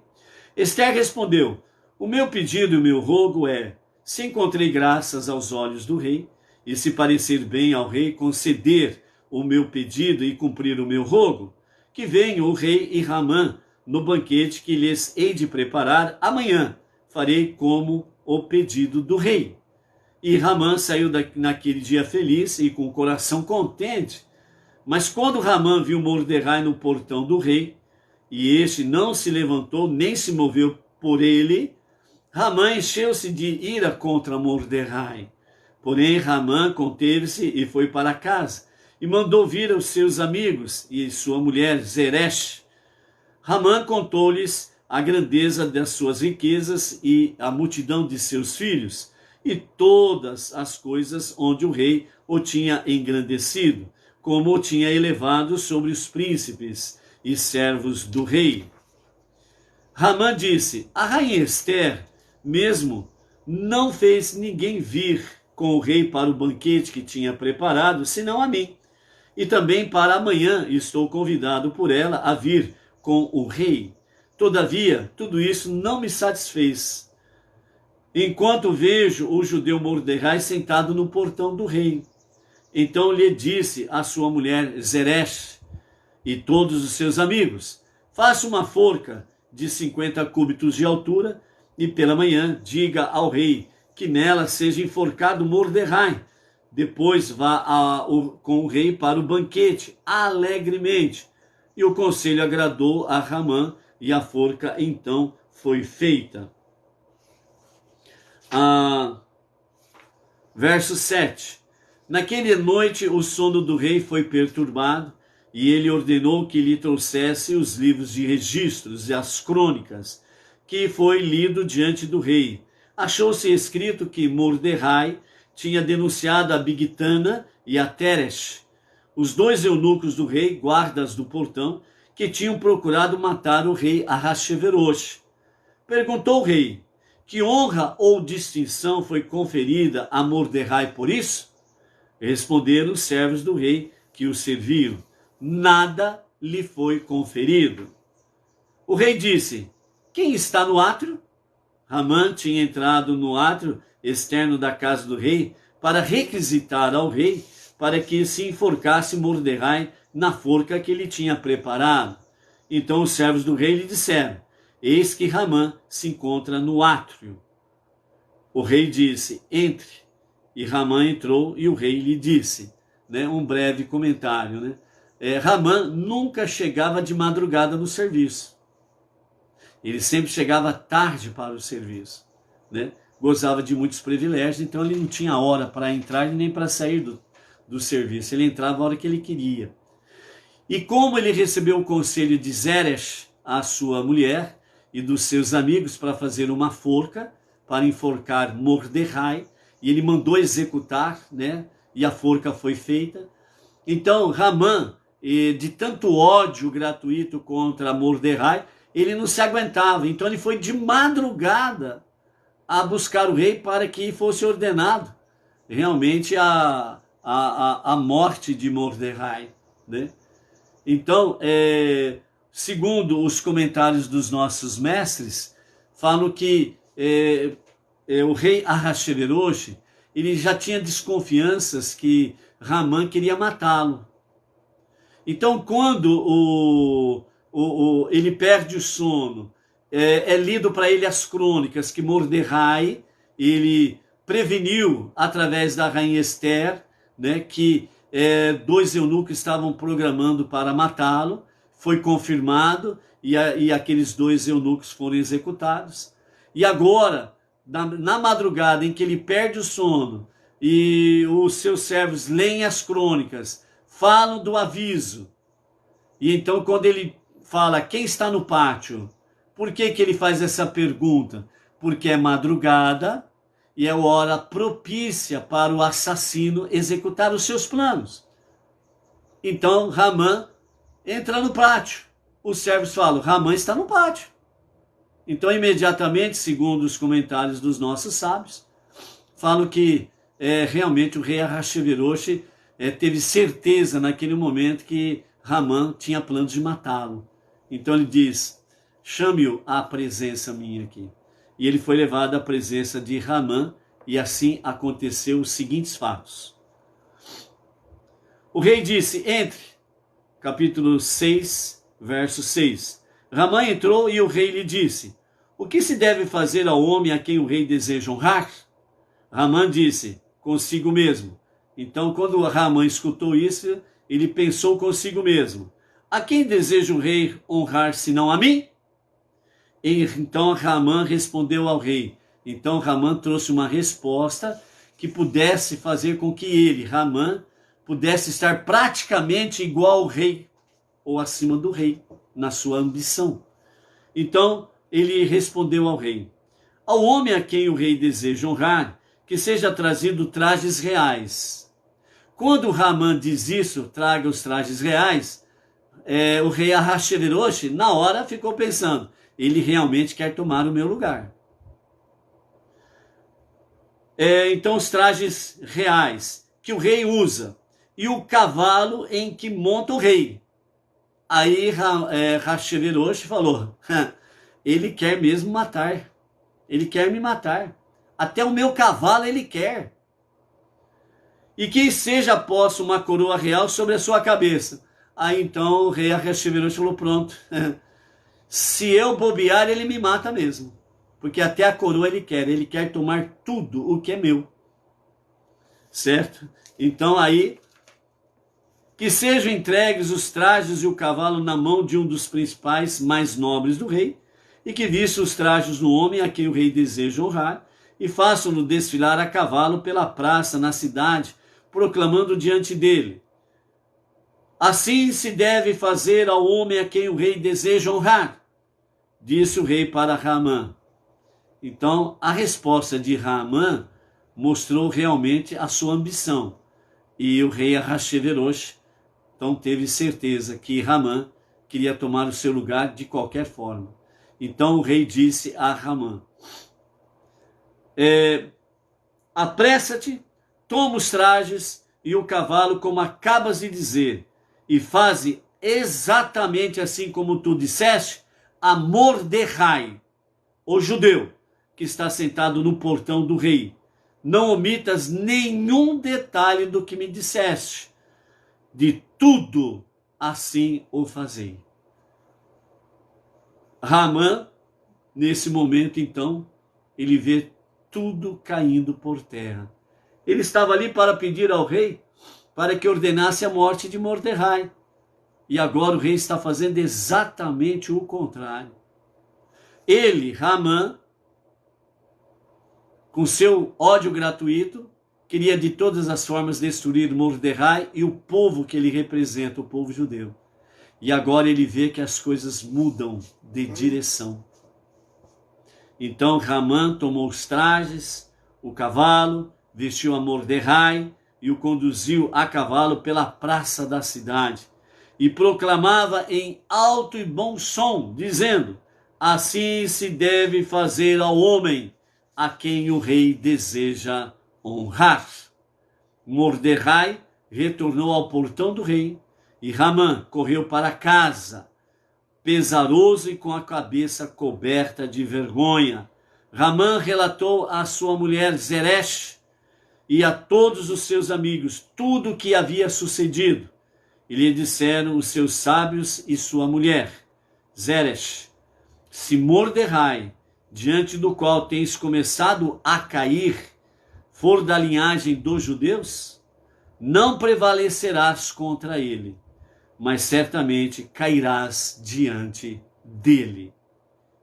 Esther respondeu: o meu pedido e o meu rogo é, se encontrei graças aos olhos do rei, e se parecer bem ao rei conceder o meu pedido e cumprir o meu rogo, que venham o rei e Ramã no banquete que lhes hei de preparar amanhã. Farei como o pedido do rei. E Ramã saiu naquele dia feliz e com o coração contente. Mas quando Ramã viu Mordecai no portão do rei, e este não se levantou nem se moveu por ele, Ramã encheu-se de ira contra Mordecai. Porém Ramã conteve-se e foi para casa, e mandou vir aos seus amigos e sua mulher Zeresh. Ramã contou-lhes a grandeza das suas riquezas e a multidão de seus filhos, e todas as coisas onde o rei o tinha engrandecido, como o tinha elevado sobre os príncipes e servos do rei. Ramã disse: a rainha Ester mesmo não fez ninguém vir com o rei para o banquete que tinha preparado, senão a mim. E também para amanhã estou convidado por ela a vir com o rei. Todavia, tudo isso não me satisfez, enquanto vejo o judeu Mordecai sentado no portão do rei. Então lhe disse a sua mulher Zeresh e todos os seus amigos: faça uma forca de 50 cúbitos de altura, e pela manhã diga ao rei que nela seja enforcado Mordecai. Depois vá com o rei para o banquete, alegremente. E o conselho agradou a Ramã, e a forca então foi feita. Verso 7. Naquela noite o sono do rei foi perturbado, e ele ordenou que lhe trouxesse os livros de registros e as crônicas, que foi lido diante do rei. Achou-se escrito que Mordecai tinha denunciado a Bigtana e a Teresh, os dois eunucos do rei, guardas do portão, que tinham procurado matar o rei Ahasverosh. Perguntou o rei: que honra ou distinção foi conferida a Mordecai por isso? Responderam os servos do rei que o serviam: nada lhe foi conferido. O rei disse: quem está no átrio? Ramã tinha entrado no átrio externo da casa do rei para requisitar ao rei para que se enforcasse Mordecai na forca que ele tinha preparado. Então os servos do rei lhe disseram: eis que Ramã se encontra no átrio. O rei disse: entre. E Ramã entrou e o rei lhe disse, um breve comentário, Ramã nunca chegava de madrugada no serviço. Ele sempre chegava tarde para o serviço, Gozava de muitos privilégios, então ele não tinha hora para entrar e nem para sair do serviço. Ele entrava a hora que ele queria. E como ele recebeu o conselho de Zeresh, a sua mulher, e dos seus amigos para fazer uma forca, para enforcar Mordecai, e ele mandou executar, e a forca foi feita. Então Ramã, de tanto ódio gratuito contra Mordecai, ele não se aguentava. Então ele foi de madrugada a buscar o rei para que fosse ordenado realmente a morte de Mordecai. Então, segundo os comentários dos nossos mestres, falam que o rei Ahasverosh, ele já tinha desconfianças que Ramã queria matá-lo. Então, quando ele perde o sono, é lido para ele as crônicas que Mordecai, ele preveniu através da rainha Ester, que dois eunucos estavam programando para matá-lo. Foi confirmado e aqueles dois eunucos foram executados. E agora, na madrugada em que ele perde o sono e os seus servos leem as crônicas, falam do aviso. E então quando ele fala: quem está no pátio? Por que ele faz essa pergunta? Porque é madrugada e é hora propícia para o assassino executar os seus planos. Então Ramã entra no pátio. Os servos falam: Ramã está no pátio. Então imediatamente, segundo os comentários dos nossos sábios, falam que realmente o rei Ahasverosh teve certeza naquele momento que Ramã tinha planos de matá-lo. Então ele diz: chame-o à presença minha aqui. E ele foi levado à presença de Ramã, e assim aconteceu os seguintes fatos. O rei disse: entre. Capítulo 6, verso 6. Ramã entrou e o rei lhe disse: o que se deve fazer ao homem a quem o rei deseja honrar? Ramã disse consigo mesmo. Então, quando Ramã escutou isso, ele pensou consigo mesmo: a quem deseja o rei honrar senão a mim? E então Ramã respondeu ao rei. Então Ramã trouxe uma resposta que pudesse fazer com que ele, Ramã, pudesse estar praticamente igual ao rei, ou acima do rei, na sua ambição. Então ele respondeu ao rei: ao homem a quem o rei deseja honrar, que seja trazido trajes reais. Quando Haman diz isso, traga os trajes reais, o rei Ahasverosh, na hora, ficou pensando, ele realmente quer tomar o meu lugar. Então os trajes reais que o rei usa e o cavalo em que monta o rei. Aí Ahasverosh falou, ele quer mesmo matar, ele quer me matar, até o meu cavalo ele quer. E que seja posta uma coroa real sobre a sua cabeça. Aí então o rei Ahasverosh falou, pronto, se eu bobear ele me mata mesmo. Porque até a coroa ele quer tomar tudo o que é meu. Certo? Então aí, que sejam entregues os trajes e o cavalo na mão de um dos principais mais nobres do rei, e que vista os trajes no homem a quem o rei deseja honrar, e façam-no desfilar a cavalo pela praça na cidade, proclamando diante dele. Assim se deve fazer ao homem a quem o rei deseja honrar, disse o rei para Haman. Então, a resposta de Haman mostrou realmente a sua ambição. E o rei Ahasverosh, então, teve certeza que Haman queria tomar o seu lugar de qualquer forma. Então, o rei disse a Haman, apressa-te, toma os trajes e o cavalo como acabas de dizer, e faze exatamente assim como tu disseste a Mordecai, o judeu, que está sentado no portão do rei. Não omitas nenhum detalhe do que me disseste. De tudo assim o fazei. Haman, nesse momento então, ele vê tudo caindo por terra. Ele estava ali para pedir ao rei para que ordenasse a morte de Mordecai. E agora o rei está fazendo exatamente o contrário. Ele, Haman, com seu ódio gratuito, queria de todas as formas destruir Mordecai e o povo que ele representa, o povo judeu. E agora ele vê que as coisas mudam de direção. Então Haman tomou os trajes, o cavalo, vestiu a Mordecai e o conduziu a cavalo pela praça da cidade. E proclamava em alto e bom som, dizendo, assim se deve fazer ao homem a quem o rei deseja honrar. Mordecai retornou ao portão do rei e Haman correu para casa, pesaroso e com a cabeça coberta de vergonha. Haman relatou à sua mulher Zeresh e a todos os seus amigos tudo o que havia sucedido. E lhe disseram os seus sábios e sua mulher, Zeresh, se Mordecai, diante do qual tens começado a cair, for da linhagem dos judeus, não prevalecerás contra ele, mas certamente cairás diante dele.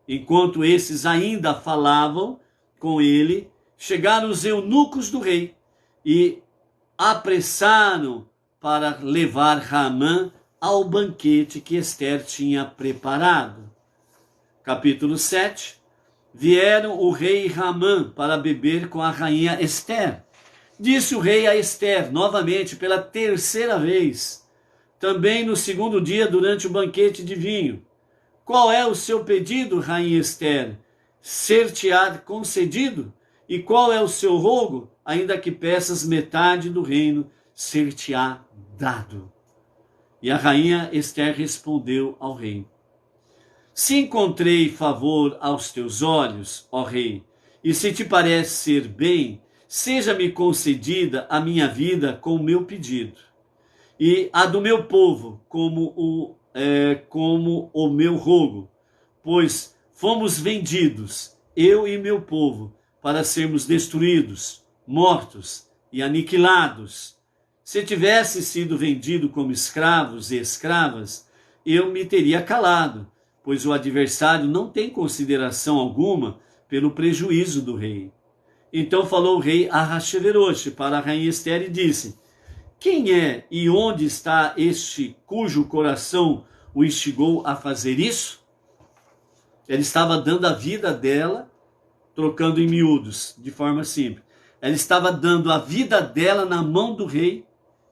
Enquanto esses ainda falavam com ele, chegaram os eunucos do rei e apressaram para levar Haman ao banquete que Ester tinha preparado. Capítulo 7. Vieram o rei e Haman para beber com a rainha Ester. Disse o rei a Ester, novamente, pela terceira vez, também no segundo dia durante o banquete de vinho, qual é o seu pedido, rainha Ester? Ser-te-á concedido? E qual é o seu rogo? Ainda que peças metade do reino, ser-te-á dado. E a rainha Ester respondeu ao rei, se encontrei favor aos teus olhos, ó rei, e se te parece ser bem, seja-me concedida a minha vida com o meu pedido, e a do meu povo como o meu rogo, pois fomos vendidos, eu e meu povo, para sermos destruídos, mortos e aniquilados. Se tivesse sido vendido como escravos e escravas, eu me teria calado, pois o adversário não tem consideração alguma pelo prejuízo do rei. Então falou o rei Ahasverosh para a rainha Ester e disse, quem é e onde está este cujo coração o instigou a fazer isso? Ela estava dando a vida dela, trocando em miúdos, de forma simples. ela estava dando a vida dela na mão do rei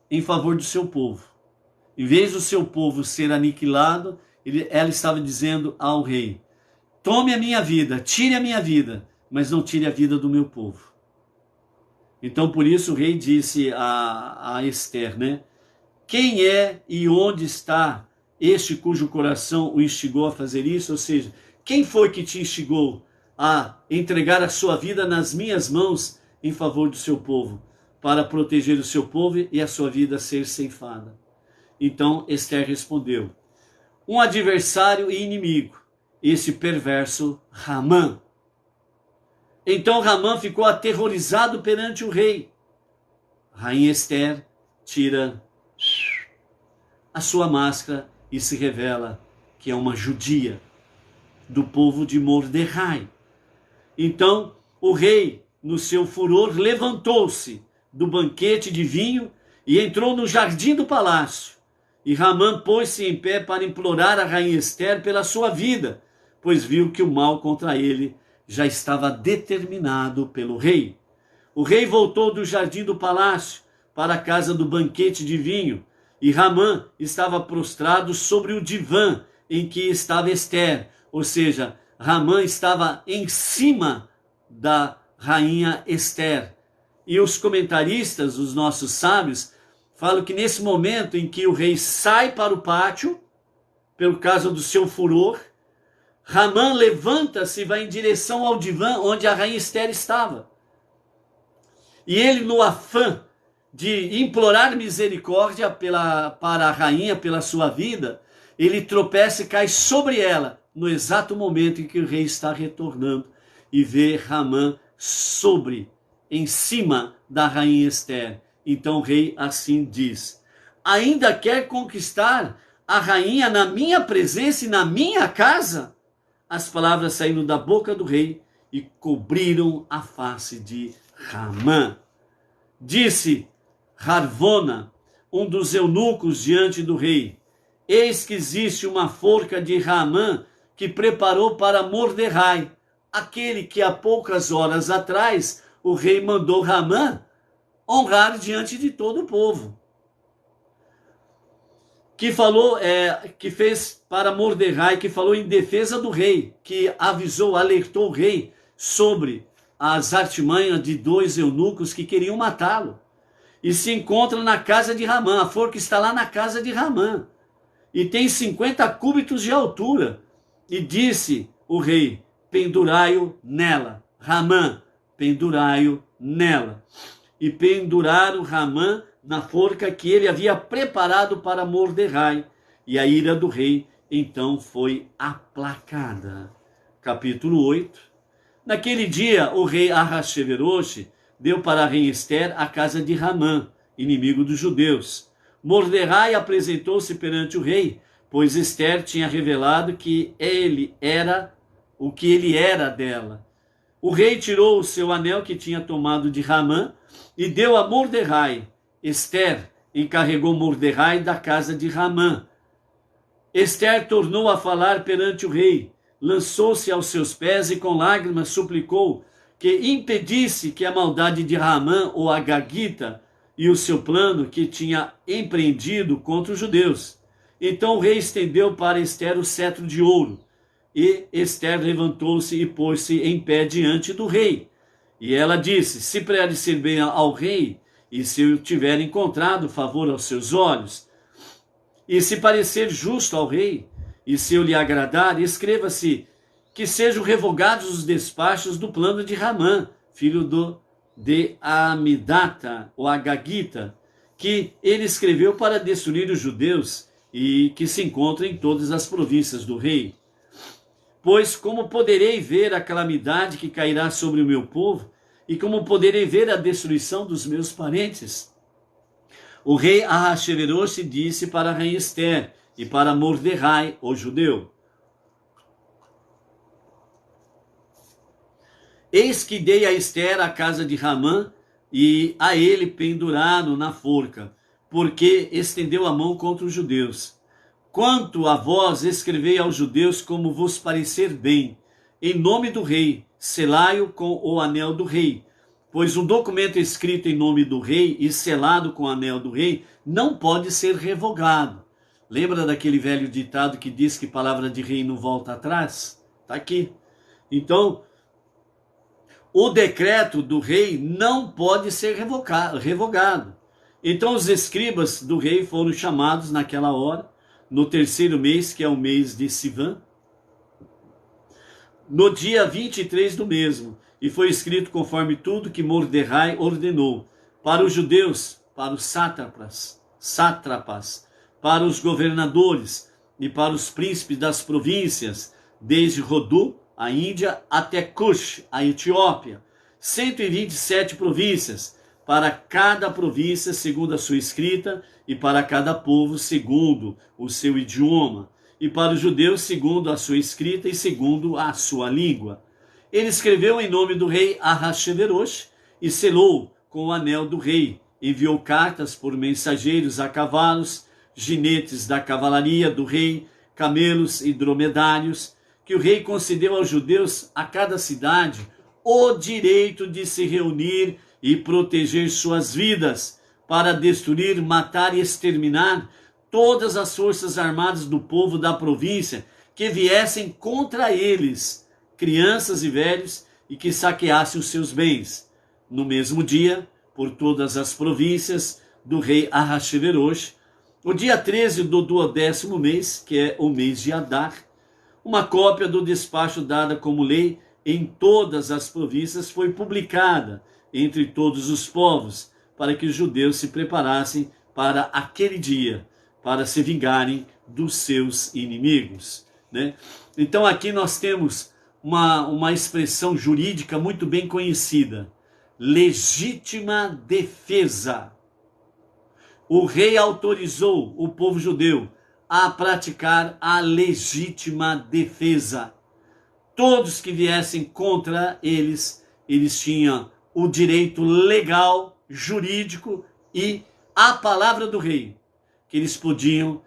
em favor do seu povo. Em vez do seu povo ser aniquilado, ela estava dizendo ao rei: tome a minha vida, tire a minha vida, mas não tire a vida do meu povo. Então por isso o rei disse a Ester, né? Quem é e onde está este cujo coração o instigou a fazer isso? Ou seja, quem foi que te instigou a entregar a sua vida nas minhas mãos em favor do seu povo, para proteger o seu povo e a sua vida ser ceifada? Então Ester respondeu: um adversário e inimigo, esse perverso Ramã. Então Ramã ficou aterrorizado perante o rei. A rainha Ester tira a sua máscara e se revela que é uma judia do povo de Mordecai. Então o rei, no seu furor, levantou-se do banquete de vinho e entrou no jardim do palácio. E Ramã pôs-se em pé para implorar a rainha Ester pela sua vida, pois viu que o mal contra ele já estava determinado pelo rei. O rei voltou do jardim do palácio para a casa do banquete de vinho, e Ramã estava prostrado sobre o divã em que estava Ester, ou seja, Ramã estava em cima da rainha Ester. E os comentaristas, os nossos sábios, falam que nesse momento em que o rei sai para o pátio, pelo causa do seu furor, Ramã levanta-se e vai em direção ao divã onde a rainha Ester estava. E ele, no afã de implorar misericórdia para a rainha, pela sua vida, ele tropeça e cai sobre ela, no exato momento em que o rei está retornando, e vê Ramã em cima da rainha Ester. Então o rei assim diz: ainda quer conquistar a rainha na minha presença e na minha casa? As palavras saíram da boca do rei e cobriram a face de Ramã. Disse Harvona, um dos eunucos, diante do rei: eis que existe uma forca de Ramã que preparou para Mordecai, aquele que há poucas horas atrás o rei mandou Ramã honrar diante de todo o povo. Que fez para Mordecai, que falou em defesa do rei, que avisou, alertou o rei sobre as artimanhas de dois eunucos que queriam matá-lo. E se encontra na casa de Ramã, a forca está lá na casa de Ramã, e tem 50 cúbitos de altura. E disse o rei: pendurai-o nela. Ramã, pendurai-o nela. E penduraram Ramã na forca que ele havia preparado para Mordecai, e a ira do rei então foi aplacada. Capítulo 8. Naquele dia o rei Ahasveroxe deu para a rainha Ester a casa de Ramã, inimigo dos judeus. Mordecai apresentou-se perante o rei, pois Ester tinha revelado que ele era o que ele era dela. O rei tirou o seu anel que tinha tomado de Ramã e deu a Mordecai. Ester encarregou Mordecai da casa de Ramã. Ester tornou a falar perante o rei, lançou-se aos seus pés e com lágrimas suplicou que impedisse que a maldade de Ramã, ou Agagita, e o seu plano que tinha empreendido contra os judeus. Então o rei estendeu para Ester o cetro de ouro, e Ester levantou-se e pôs-se em pé diante do rei. E ela disse: se parecer bem ao rei, e se eu tiver encontrado favor aos seus olhos, e se parecer justo ao rei, e se eu lhe agradar, escreva-se que sejam revogados os despachos do plano de Ramã, filho de Amidata, ou Agagita, que ele escreveu para destruir os judeus, e que se encontra em todas as províncias do rei. Pois como poderei ver a calamidade que cairá sobre o meu povo, e como poderei ver a destruição dos meus parentes? O rei Ahasveroxe disse para a rainha Ester e para Mordecai, o judeu: eis que dei a Ester a casa de Ramã, e a ele pendurado na forca, porque estendeu a mão contra os judeus. Quanto a vós, escrevei aos judeus como vos parecer bem, em nome do rei, selai-o com o anel do rei. pois um documento escrito em nome do rei e selado com o anel do rei não pode ser revogado. Lembra daquele velho ditado que diz que palavra de rei não volta atrás? Está aqui. Então, o decreto do rei não pode ser revogado. Então os escribas do rei foram chamados naquela hora, no terceiro mês, que é o mês de Sivan, no dia 23 do mesmo, e foi escrito conforme tudo que Mordecai ordenou, para os judeus, para os sátrapas, para os governadores e para os príncipes das províncias, desde Rodu, a Índia, até Cush, a Etiópia, 127 províncias, para cada província segundo a sua escrita, e para cada povo segundo o seu idioma, e para os judeus segundo a sua escrita e segundo a sua língua. Ele escreveu em nome do rei Ahasverosh e selou com o anel do rei. Enviou cartas por mensageiros a cavalos, ginetes da cavalaria do rei, camelos e dromedários, que o rei concedeu aos judeus a cada cidade o direito de se reunir e proteger suas vidas, para destruir, matar e exterminar todas as forças armadas do povo da província que viessem contra eles, crianças e velhos, e que saqueassem os seus bens. No mesmo dia, por todas as províncias do rei Ahasverosh, o dia 13 do 12º mês, que é o mês de Adar, uma cópia do despacho dada como lei em todas as províncias foi publicada entre todos os povos, para que os judeus se preparassem para aquele dia, para se vingarem dos seus inimigos, né? Então aqui nós temos uma expressão jurídica muito bem conhecida: legítima defesa. O rei autorizou o povo judeu a praticar a legítima defesa. Todos que viessem contra eles, eles tinham o direito legal, jurídico e a palavra do rei, que eles podiam,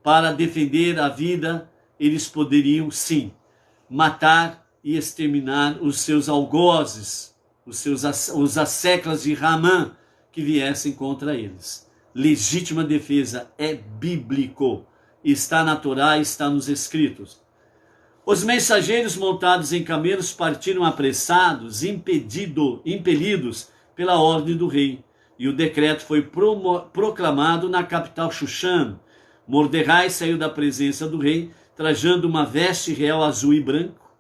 para defender a vida, eles poderiam sim matar e exterminar os seus algozes, os asseclas de Ramã que viessem contra eles. Legítima defesa é bíblico, está na Torá, está nos escritos. Os mensageiros montados em camelos partiram apressados, impelidos pela ordem do rei, e o decreto foi proclamado na capital Xuxã. Mordecai saiu da presença do rei, trajando uma veste real azul e branco,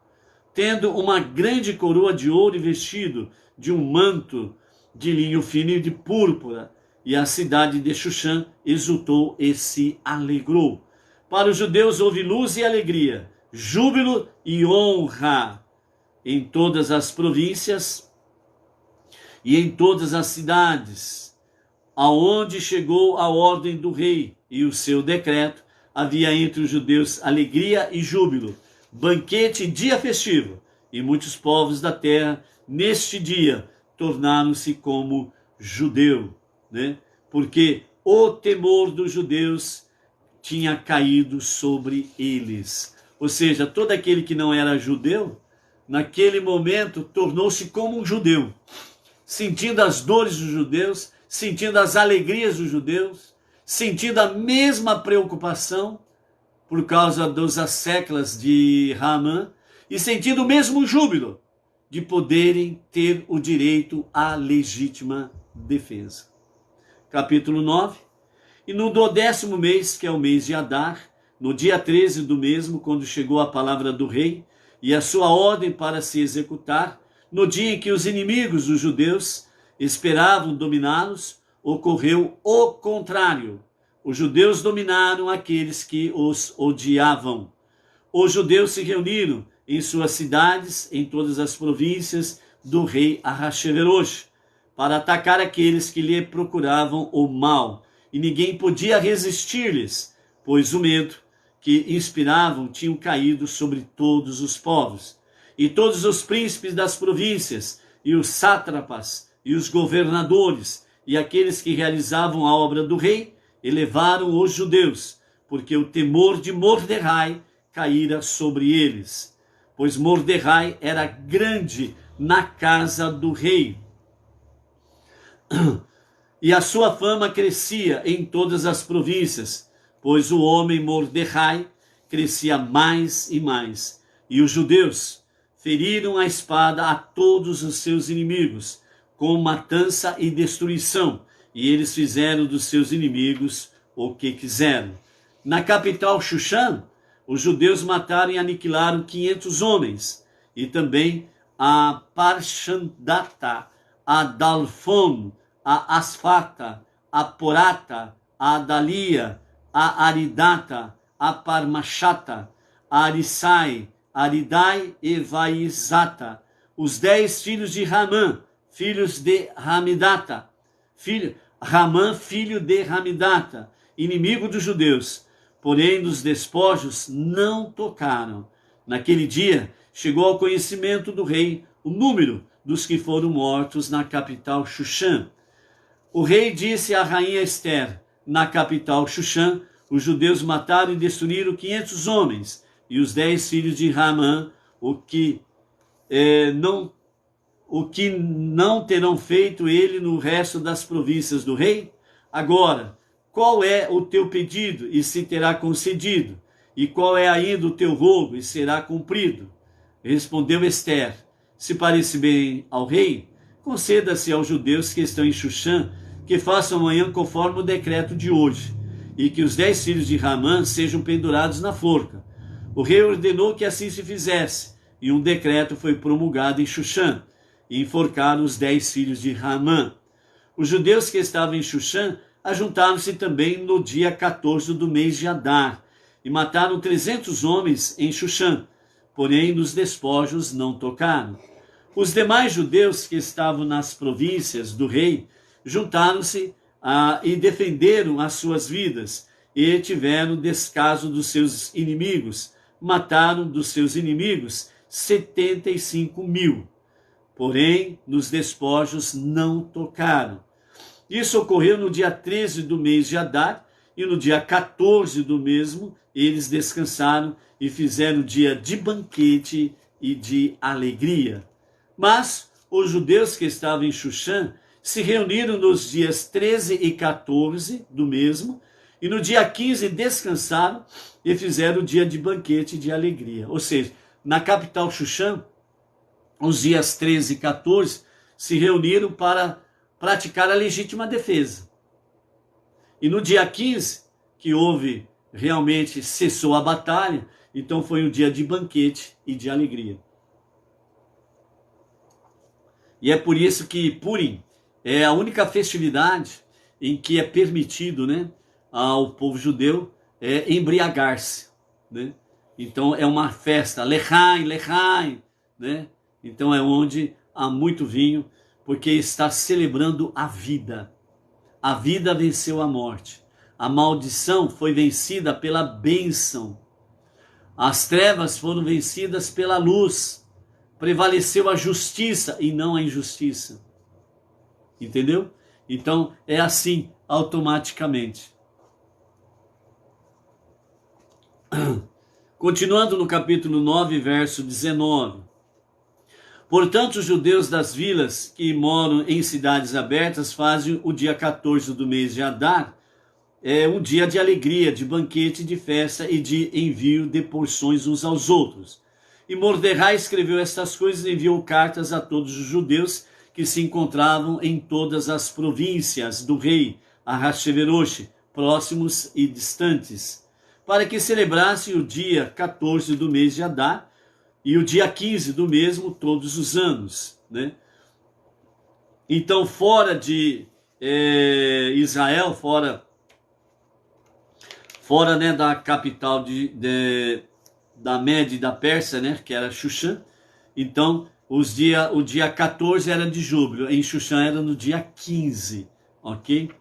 tendo uma grande coroa de ouro e vestido de um manto de linho fino e de púrpura, e a cidade de Xuxã exultou e se alegrou. Para os judeus houve luz e alegria, júbilo e honra em todas as províncias e em todas as cidades, aonde chegou a ordem do rei e o seu decreto, havia entre os judeus alegria e júbilo, banquete e dia festivo, e muitos povos da terra neste dia tornaram-se como judeu, né? Porque o temor dos judeus tinha caído sobre eles. Ou seja, todo aquele que não era judeu, naquele momento tornou-se como um judeu, sentindo as dores dos judeus, sentindo as alegrias dos judeus, sentindo a mesma preocupação por causa dos asseclas de Ramã, e sentindo o mesmo júbilo de poderem ter o direito à legítima defesa. Capítulo 9. E no 12º mês, que é o mês de Adar, no dia 13 do mesmo, quando chegou a palavra do rei e a sua ordem para se executar, no dia em que os inimigos dos judeus esperavam dominá-los, ocorreu o contrário. Os judeus dominaram aqueles que os odiavam. Os judeus se reuniram em suas cidades, em todas as províncias do rei Ahasverosh, para atacar aqueles que lhe procuravam o mal, e ninguém podia resistir-lhes, pois o medo que inspiravam tinham caído sobre todos os povos. E todos os príncipes das províncias, e os sátrapas, e os governadores, e aqueles que realizavam a obra do rei, elevaram os judeus, porque o temor de Mordecai caíra sobre eles. Pois Mordecai era grande na casa do rei. E a sua fama crescia em todas as províncias, pois o homem Mordecai crescia mais e mais. E os judeus feriram a espada a todos os seus inimigos, com matança e destruição, e eles fizeram dos seus inimigos o que quiseram. Na capital Xuxã, os judeus mataram e aniquilaram 500 homens, e também a Parchandata, a Dalfon, a Asfata, a Porata, a Adalia, a Aridata, a Parmachata, a Arisai, Aridai e Vaizata, os 10 filhos de Ramã, filhos de Hamidata, Ramã, filho de Hamidata, inimigo dos judeus, porém dos despojos não tocaram. Naquele dia chegou ao conhecimento do rei o número dos que foram mortos na capital Xuxã. O rei disse à rainha Ester: na capital Xuxã, os judeus mataram e destruíram 500 homens, e os 10 filhos de Ramã, o que não terão feito ele no resto das províncias do rei? Agora, qual é o teu pedido, e se terá concedido? E qual é ainda o teu rogo, e será cumprido? Respondeu Ester: se parece bem ao rei, conceda-se aos judeus que estão em Xuxã, que façam amanhã conforme o decreto de hoje, e que os 10 filhos de Ramã sejam pendurados na forca. O rei ordenou que assim se fizesse, e um decreto foi promulgado em Xuxã, e enforcaram os 10 filhos de Ramã. Os judeus que estavam em Xuxã ajuntaram-se também no dia 14 do mês de Adar, e mataram 300 homens em Xuxã, porém nos despojos não tocaram. Os demais judeus que estavam nas províncias do rei juntaram-se e defenderam as suas vidas, e tiveram descaso dos seus inimigos, mataram dos seus inimigos 75.000, porém nos despojos não tocaram. Isso ocorreu no dia 13 do mês de Adar, e no dia 14 do mesmo eles descansaram e fizeram dia de banquete e de alegria. Mas os judeus que estavam em Xuxã se reuniram nos dias 13 e 14 do mesmo, e no dia 15 descansaram e fizeram o dia de banquete e de alegria. Ou seja, na capital Xuxã, os dias 13 e 14 se reuniram para praticar a legítima defesa. E no dia 15, que houve, realmente cessou a batalha, então foi um dia de banquete e de alegria. E é por isso que Purim é a única festividade em que é permitido, né, ao povo judeu embriagar-se, né? Então é uma festa, Lechaim, Lechaim, né? Então é onde há muito vinho, porque está celebrando a vida. A vida venceu a morte. A maldição foi vencida pela bênção. As trevas foram vencidas pela luz. Prevaleceu a justiça e não a injustiça. Entendeu? Então é assim, automaticamente. Continuando no capítulo 9, verso 19. Portanto, os judeus das vilas que moram em cidades abertas fazem o dia 14 do mês de Adar um dia de alegria, de banquete, de festa e de envio de porções uns aos outros. E Mordecai escreveu estas coisas e enviou cartas a todos os judeus que se encontravam em todas as províncias do rei Ahasverosh, próximos e distantes, para que celebrassem o dia 14 do mês de Adar e o dia 15 do mesmo todos os anos, né? Então, fora de Israel, fora né, da capital da Média e da Pérsia, né, que era Xuxã, então o dia 14 era de júbilo, em Xuxã era no dia 15, ok?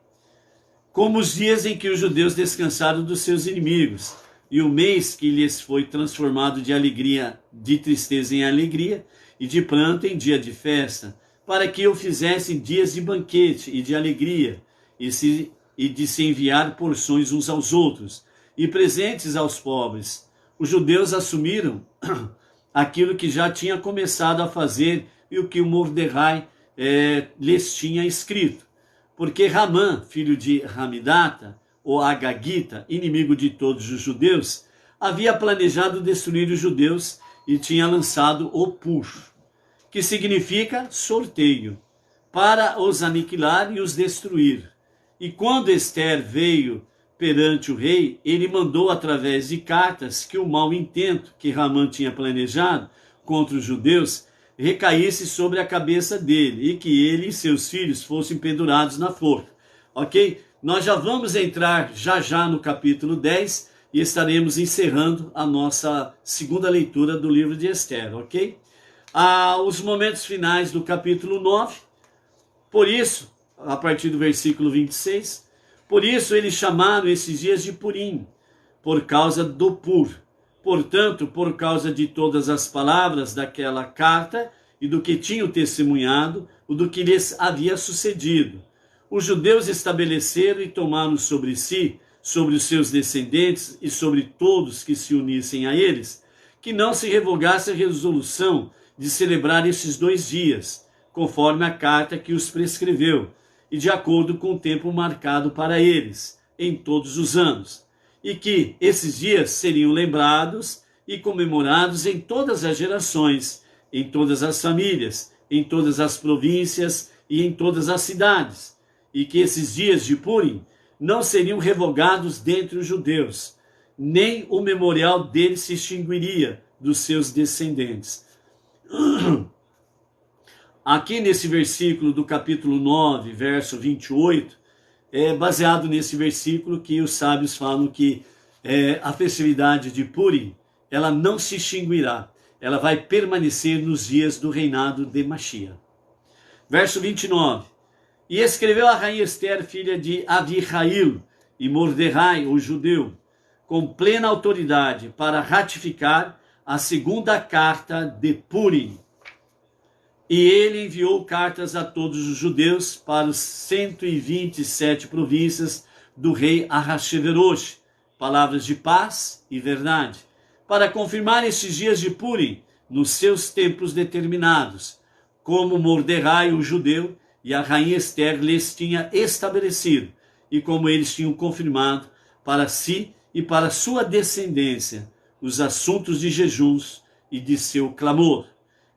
Como os dias em que os judeus descansaram dos seus inimigos, e o mês que lhes foi transformado de alegria, de tristeza em alegria, e de pranto em dia de festa, para que o fizessem dias de banquete e de alegria, e de se enviar porções uns aos outros, e presentes aos pobres. Os judeus assumiram aquilo que já tinha começado a fazer e o que o Mordecai lhes tinha escrito. porque Ramã, filho de Hamidata, ou Agagita, inimigo de todos os judeus, havia planejado destruir os judeus e tinha lançado o Pur, que significa sorteio, para os aniquilar e os destruir. E quando Ester veio perante o rei, ele mandou através de cartas que o mau intento que Ramã tinha planejado contra os judeus recaísse sobre a cabeça dele e que ele e seus filhos fossem pendurados na forca. Ok? Nós já vamos entrar já no capítulo 10 e estaremos encerrando a nossa segunda leitura do livro de Ester, ok? Os momentos finais do capítulo 9, por isso, a partir do versículo 26, por isso eles chamaram esses dias de Purim, por causa do Pur. Portanto, por causa de todas as palavras daquela carta e do que tinham testemunhado, o do que lhes havia sucedido. Os judeus estabeleceram e tomaram sobre si, sobre os seus descendentes e sobre todos que se unissem a eles, que não se revogasse a resolução de celebrar esses 2 dias, conforme a carta que os prescreveu, e de acordo com o tempo marcado para eles, em todos os anos, e que esses dias seriam lembrados e comemorados em todas as gerações, em todas as famílias, em todas as províncias e em todas as cidades, e que esses dias de Purim não seriam revogados dentre os judeus, nem o memorial deles se extinguiria dos seus descendentes. Aqui nesse versículo do capítulo 9, verso 28, é baseado nesse versículo que os sábios falam que a festividade de Purim, ela não se extinguirá, ela vai permanecer nos dias do reinado de Mashiach. Verso 29. E escreveu a rainha Ester, filha de Abihail, e Mordecai, o judeu, com plena autoridade para ratificar a segunda carta de Purim. E ele enviou cartas a todos os judeus para os 127 províncias do rei Ahasverosh, palavras de paz e verdade, para confirmar estes dias de Purim nos seus tempos determinados, como Mordecai, o judeu, e a rainha Ester lhes tinha estabelecido, e como eles tinham confirmado para si e para sua descendência os assuntos de jejuns e de seu clamor.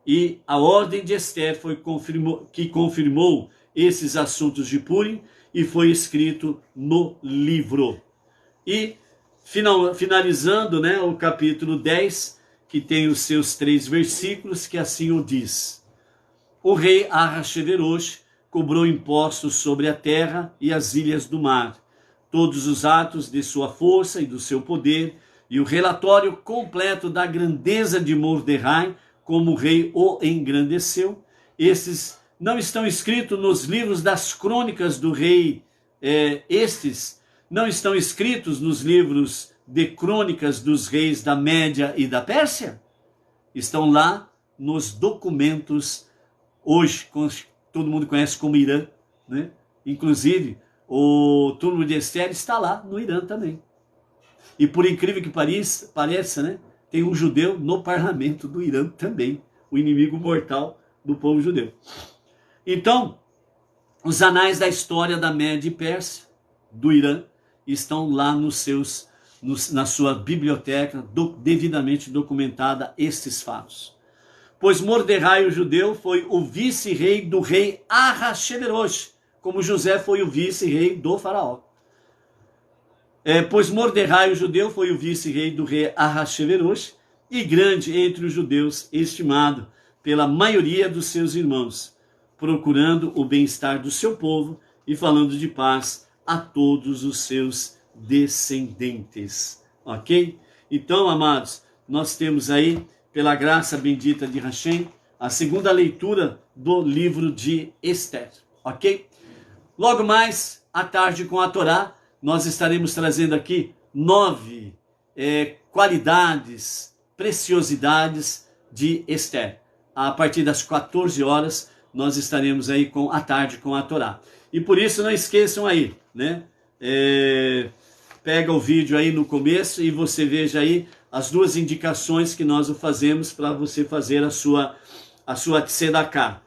E a ordem de Ester que confirmou esses assuntos de Purim e foi escrito no livro. E finalizando, o capítulo 10, que tem os seus 3 versículos, que assim o diz. O rei Ahasverosh cobrou impostos sobre a terra e as ilhas do mar, todos os atos de sua força e do seu poder, e o relatório completo da grandeza de Mordecai, como o rei o engrandeceu. Esses não estão escritos nos livros das crônicas do rei, estes não estão escritos nos livros de crônicas dos reis da Média e da Pérsia? Estão lá nos documentos, hoje, todo mundo conhece como Irã, né? Inclusive, o túmulo de Ester está lá no Irã também. E por incrível que pareça, né? Tem um judeu no parlamento do Irã também, o inimigo mortal do povo judeu. Então, os anais da história da Média e Pérsia, do Irã, estão lá na sua biblioteca, devidamente documentada estes fatos. Pois Mordecai, o judeu, foi o vice-rei do rei Ahasverosh, como José foi o vice-rei do faraó. Pois Mordecai, o judeu, foi o vice-rei do rei Ahasverosh, e grande entre os judeus, estimado pela maioria dos seus irmãos, procurando o bem-estar do seu povo e falando de paz a todos os seus descendentes. Ok? Então, amados, nós temos aí, pela graça bendita de Hashem, a segunda leitura do livro de Ester. Ok? Logo mais, à tarde com a Torá, nós estaremos trazendo aqui 9 qualidades, preciosidades de Ester. A partir das 14 horas, nós estaremos aí com a tarde com a Torá. E por isso não esqueçam aí, né? Pega o vídeo aí no começo e você veja aí as 2 indicações que nós fazemos para você fazer a sua tzedakah.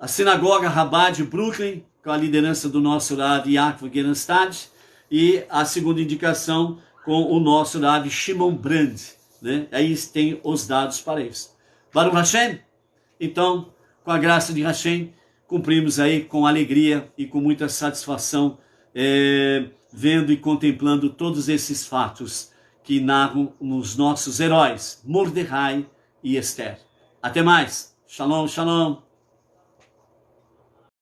a Sinagoga Rabbah de Brooklyn, com a liderança do nosso Rav Yaakov Gerenstad, e a segunda indicação com o nosso Rav Shimon Brand, né? Aí tem os dados para isso. Baruch Hashem, então, com a graça de Hashem, cumprimos aí com alegria e com muita satisfação, vendo e contemplando todos esses fatos que narram nos nossos heróis, Mordecai e Esther. Até mais. Shalom, shalom.